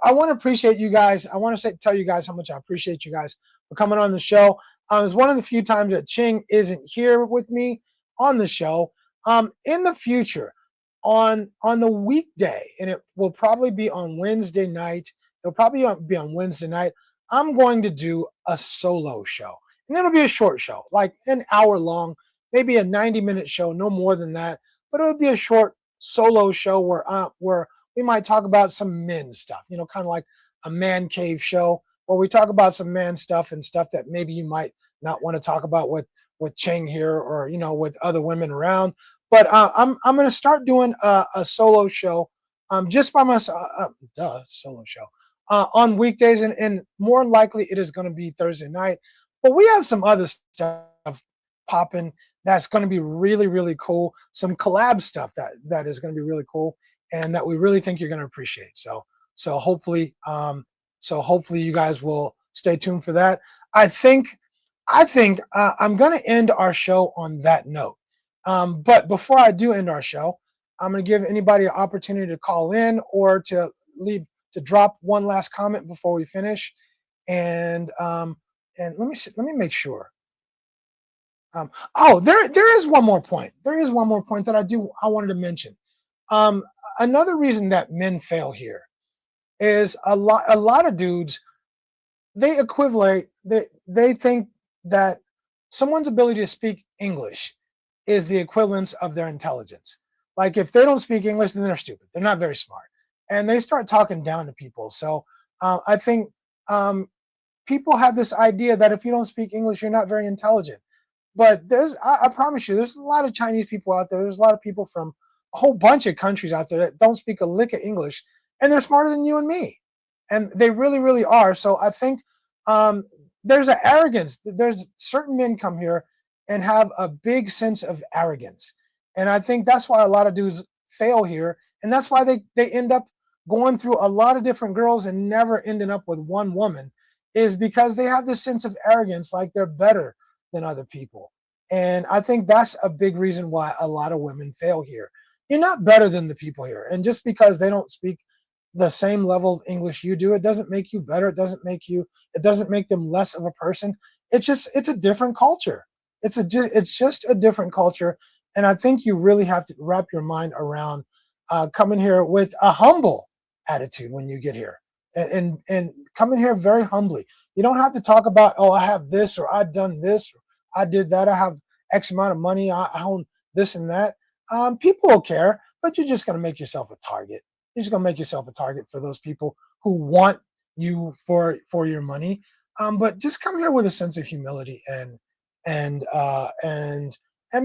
want to appreciate you guys. I want to tell you guys how much I appreciate you guys for coming on the show. It's one of the few times that Ching isn't here with me on the show. In the future, on the weekday, and it will probably be on Wednesday night. It'll probably be on Wednesday night. I'm going to do a solo show, and it'll be a short show, like an hour long, maybe a 90-minute show, no more than that. But it'll be a short solo show where we might talk about some men stuff, kind of like a man cave show, where we talk about some man stuff and stuff that maybe you might not want to talk about with Cheng here, or with other women around. But I'm going to start doing a solo show, just by myself. Solo show on weekdays, and more likely it is going to be Thursday night. But we have some other stuff popping that's going to be really, really cool. Some collab stuff that is going to be really cool, and that we really think you're going to appreciate. So hopefully you guys will stay tuned for that. I think I'm going to end our show on that note. But before I do end our show, I'm going to give anybody an opportunity to call in or to drop one last comment before we finish. And let me make sure. There is one more point. There is one more point that I wanted to mention. Another reason that men fail here is a lot of dudes, they think that someone's ability to speak English is the equivalence of their intelligence. Like, if they don't speak English, then they're stupid. They're not very smart. And they start talking down to people. So I think people have this idea that if you don't speak English, you're not very intelligent. But I promise you, there's a lot of Chinese people out there. There's a lot of people from a whole bunch of countries out there that don't speak a lick of English, and they're smarter than you and me. And they really, really are. So I think there's an arrogance. There's certain men come here and have a big sense of arrogance. And I think that's why a lot of dudes fail here. And that's why they end up going through a lot of different girls and never ending up with one woman, is because they have this sense of arrogance, like they're better than other people. And I think that's a big reason why a lot of women fail here. You're not better than the people here. And just because they don't speak the same level of English you do, it doesn't make you better. It doesn't make them less of a person. It's a different culture. It's just a different culture. And I think you really have to wrap your mind around coming here with a humble attitude when you get here, and coming here very humbly. You don't have to talk about, oh, I have this, or I've done this, or I did that, I have X amount of money, I own this and that. People will care, but you're just going to make yourself a target. You're just going to make yourself a target for those people who want you for your money. But just come here with a sense of humility and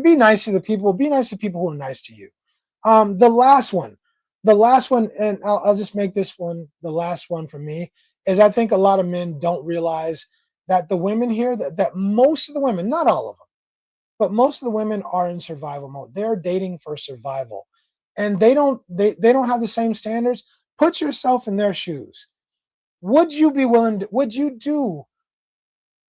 be nice to the people. Be nice to people who are nice to you. The last one, and I'll just make this one the last one for me, is I think a lot of men don't realize that the women here, that most of the women, not all of them, but most of the women are in survival mode. They're dating for survival, and they don't have the same standards. Put yourself in their shoes. Would you do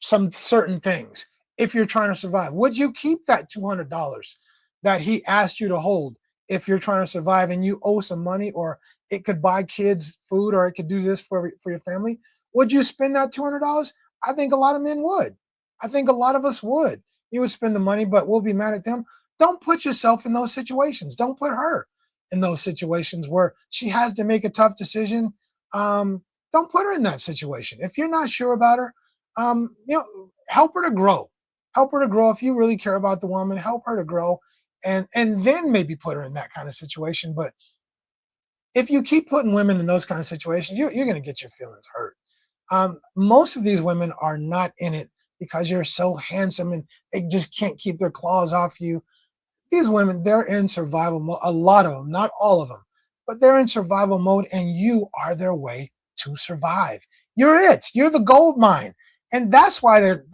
some certain things if you're trying to survive? Would you keep that $200 that he asked you to hold if you're trying to survive and you owe some money, or it could buy kids food, or it could do this for your family, would you spend that $200? I think a lot of men would. I think a lot of us would. You would spend the money, but we'll be mad at them. Don't put yourself in those situations. Don't put her in those situations where she has to make a tough decision. Don't put her in that situation. If you're not sure about her, help her to grow. Help her to grow. If you really care about the woman, help her to grow, and then maybe put her in that kind of situation. But if you keep putting women in those kind of situations, you're going to get your feelings hurt. Most of these women are not in it because you're so handsome and they just can't keep their claws off you. These women, they're in survival mode. A lot of them, not all of them, but they're in survival mode, and you are their way to survive. You're it. You're the gold mine, and that's why they're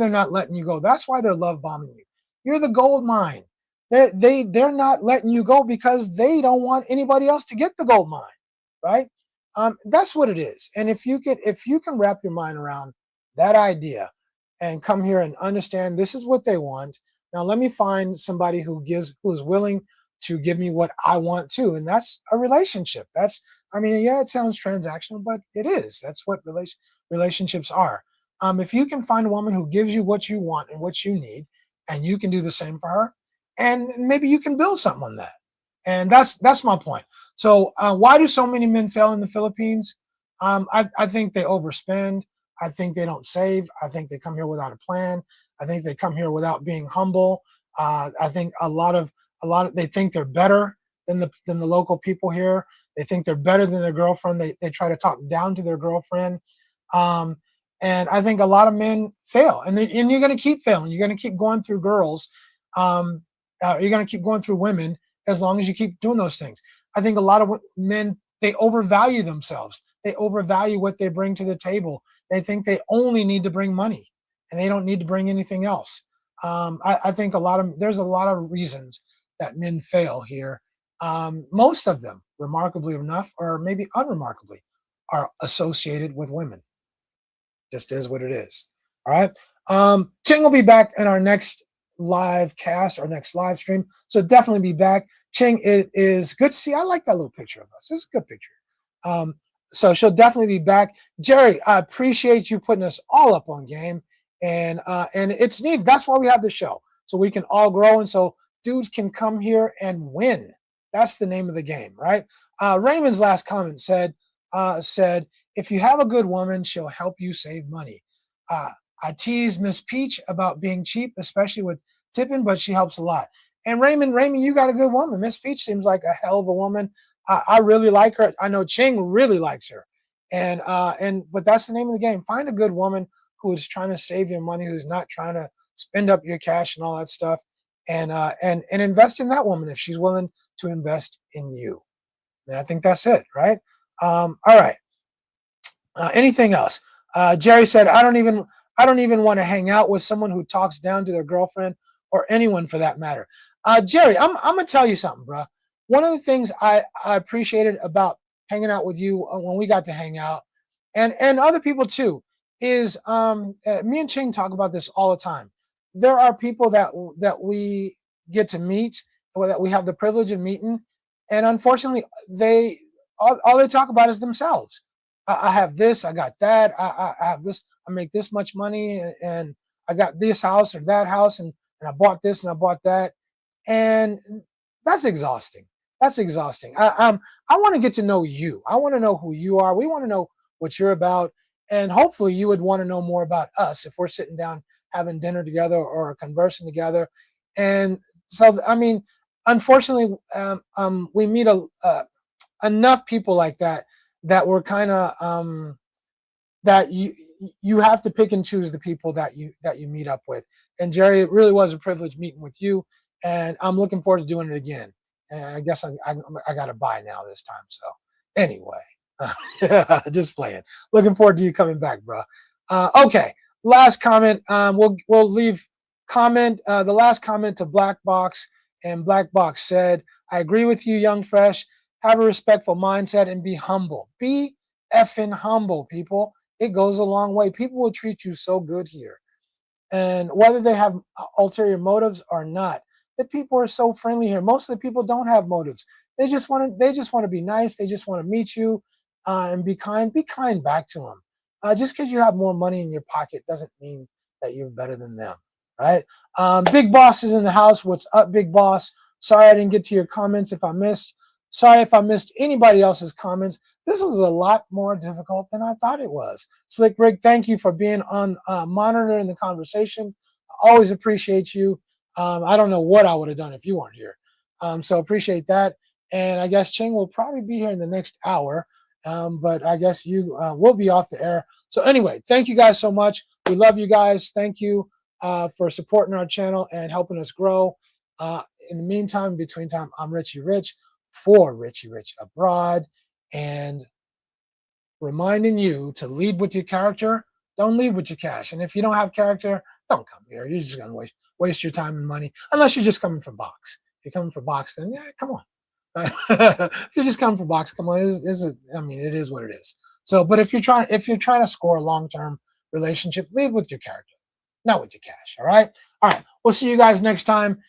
not letting you go. That's why they're love bombing you. You're the gold mine. They're not letting you go because they don't want anybody else to get the gold mine, right? That's what it is. And if you can wrap your mind around that idea and come here and understand this is what they want. Now let me find somebody who is willing to give me what I want too, and that's a relationship. It sounds transactional, but it is. That's what relationships are. If you can find a woman who gives you what you want and what you need, and you can do the same for her, and maybe you can build something on that. And that's my point. So why do so many men fail in the Philippines? I think they overspend. I think they don't save. I think they come here without a plan. I think they come here without being humble. I think a lot of they think they're better than the local people here. They think they're better than their girlfriend. They try to talk down to their girlfriend. And I think a lot of men fail, and you're going to keep failing. You're going to keep going through girls. You're going to keep going through women as long as you keep doing those things. I think a lot of men, they overvalue themselves. They overvalue what they bring to the table. They think they only need to bring money, and they don't need to bring anything else. I think there's a lot of reasons that men fail here. Most of them, remarkably enough, or maybe unremarkably, are associated with women. Just is what it is. All right. Ching will be back in our next live cast or next live stream. So definitely be back. Ching, it is good to see. I like that little picture of us. It's a good picture. So she'll definitely be back. Jerry, I appreciate you putting us all up on game. And it's neat. That's why we have the show. So we can all grow. And so dudes can come here and win. That's the name of the game, right? Raymond's last comment said, if you have a good woman, she'll help you save money. I tease Miss Peach about being cheap, especially with tipping, but she helps a lot. And Raymond, you got a good woman. Miss Peach seems like a hell of a woman. I really like her. I know Ching really likes her. But that's the name of the game. Find a good woman who is trying to save your money, who's not trying to spend up your cash and all that stuff, and invest in that woman if she's willing to invest in you. And I think that's it, right? All right. Anything else? Jerry said, I don't even want to hang out with someone who talks down to their girlfriend or anyone for that matter. Jerry, I'm gonna tell you something, bro. One of the things I appreciated about hanging out with you when we got to hang out, and other people too, is me and Ching talk about this all the time. There are people that we get to meet, or that we have the privilege of meeting, and unfortunately, all they talk about is themselves. I have this, I got that, I have this, I make this much money, and I got this house or that house, and I bought this and I bought that, and that's exhausting. That's exhausting. I want to get to know you. I want to know who you are. We want to know what you're about, and hopefully you would want to know more about us if we're sitting down having dinner together or conversing together. And so, I mean, unfortunately, we meet enough people like that we're kind of that you have to pick and choose the people that you meet up with. And Jerry, it really was a privilege meeting with you, and I'm looking forward to doing it again. And I guess I got to buy now this time. So anyway, just playing. Looking forward to you coming back, bro. Okay, last comment. We'll leave comment. The last comment to Black Box, and Black Box said, "I agree with you, Young Fresh. Have a respectful mindset and be humble. Be effing humble, people. It goes a long way. People will treat you so good here. And whether they have ulterior motives or not, The people are so friendly here. Most of the people don't have motives. They just want to be nice. They just want to meet you and be kind. Be kind back to them. Just because you have more money in your pocket doesn't mean that you're better than them, right? Big Boss is in the house. What's up, Big Boss? Sorry I didn't get to your comments if I missed. Sorry if I missed anybody else's comments. This was a lot more difficult than I thought it was. Slick Rick, thank you for being on monitoring the conversation. I always appreciate you. I don't know what I would have done if you weren't here. So appreciate that. And I guess Ching will probably be here in the next hour. But I guess you will be off the air. So anyway, thank you guys so much. We love you guys. Thank you for supporting our channel and helping us grow. In the meantime, between time, I'm Richie Rich for Richie Rich Abroad, and reminding you to lead with your character. Don't lead with your cash. And if you don't have character, don't come here. You're just going to waste your time and money, unless you're just coming for box. If you're coming for box, then yeah, come on. If you're just coming for box, come on. It is what it is. So, but if you're trying to score a long-term relationship, lead with your character, not with your cash. All right. We'll see you guys next time.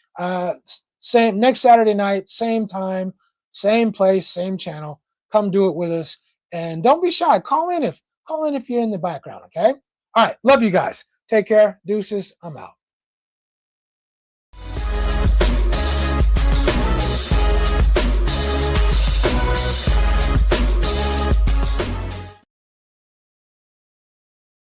Same next Saturday night, same time, same place, same channel. Come do it with us, and don't be shy. Call in if you're in the background. Okay. All right. Love you guys. Take care. Deuces. I'm out.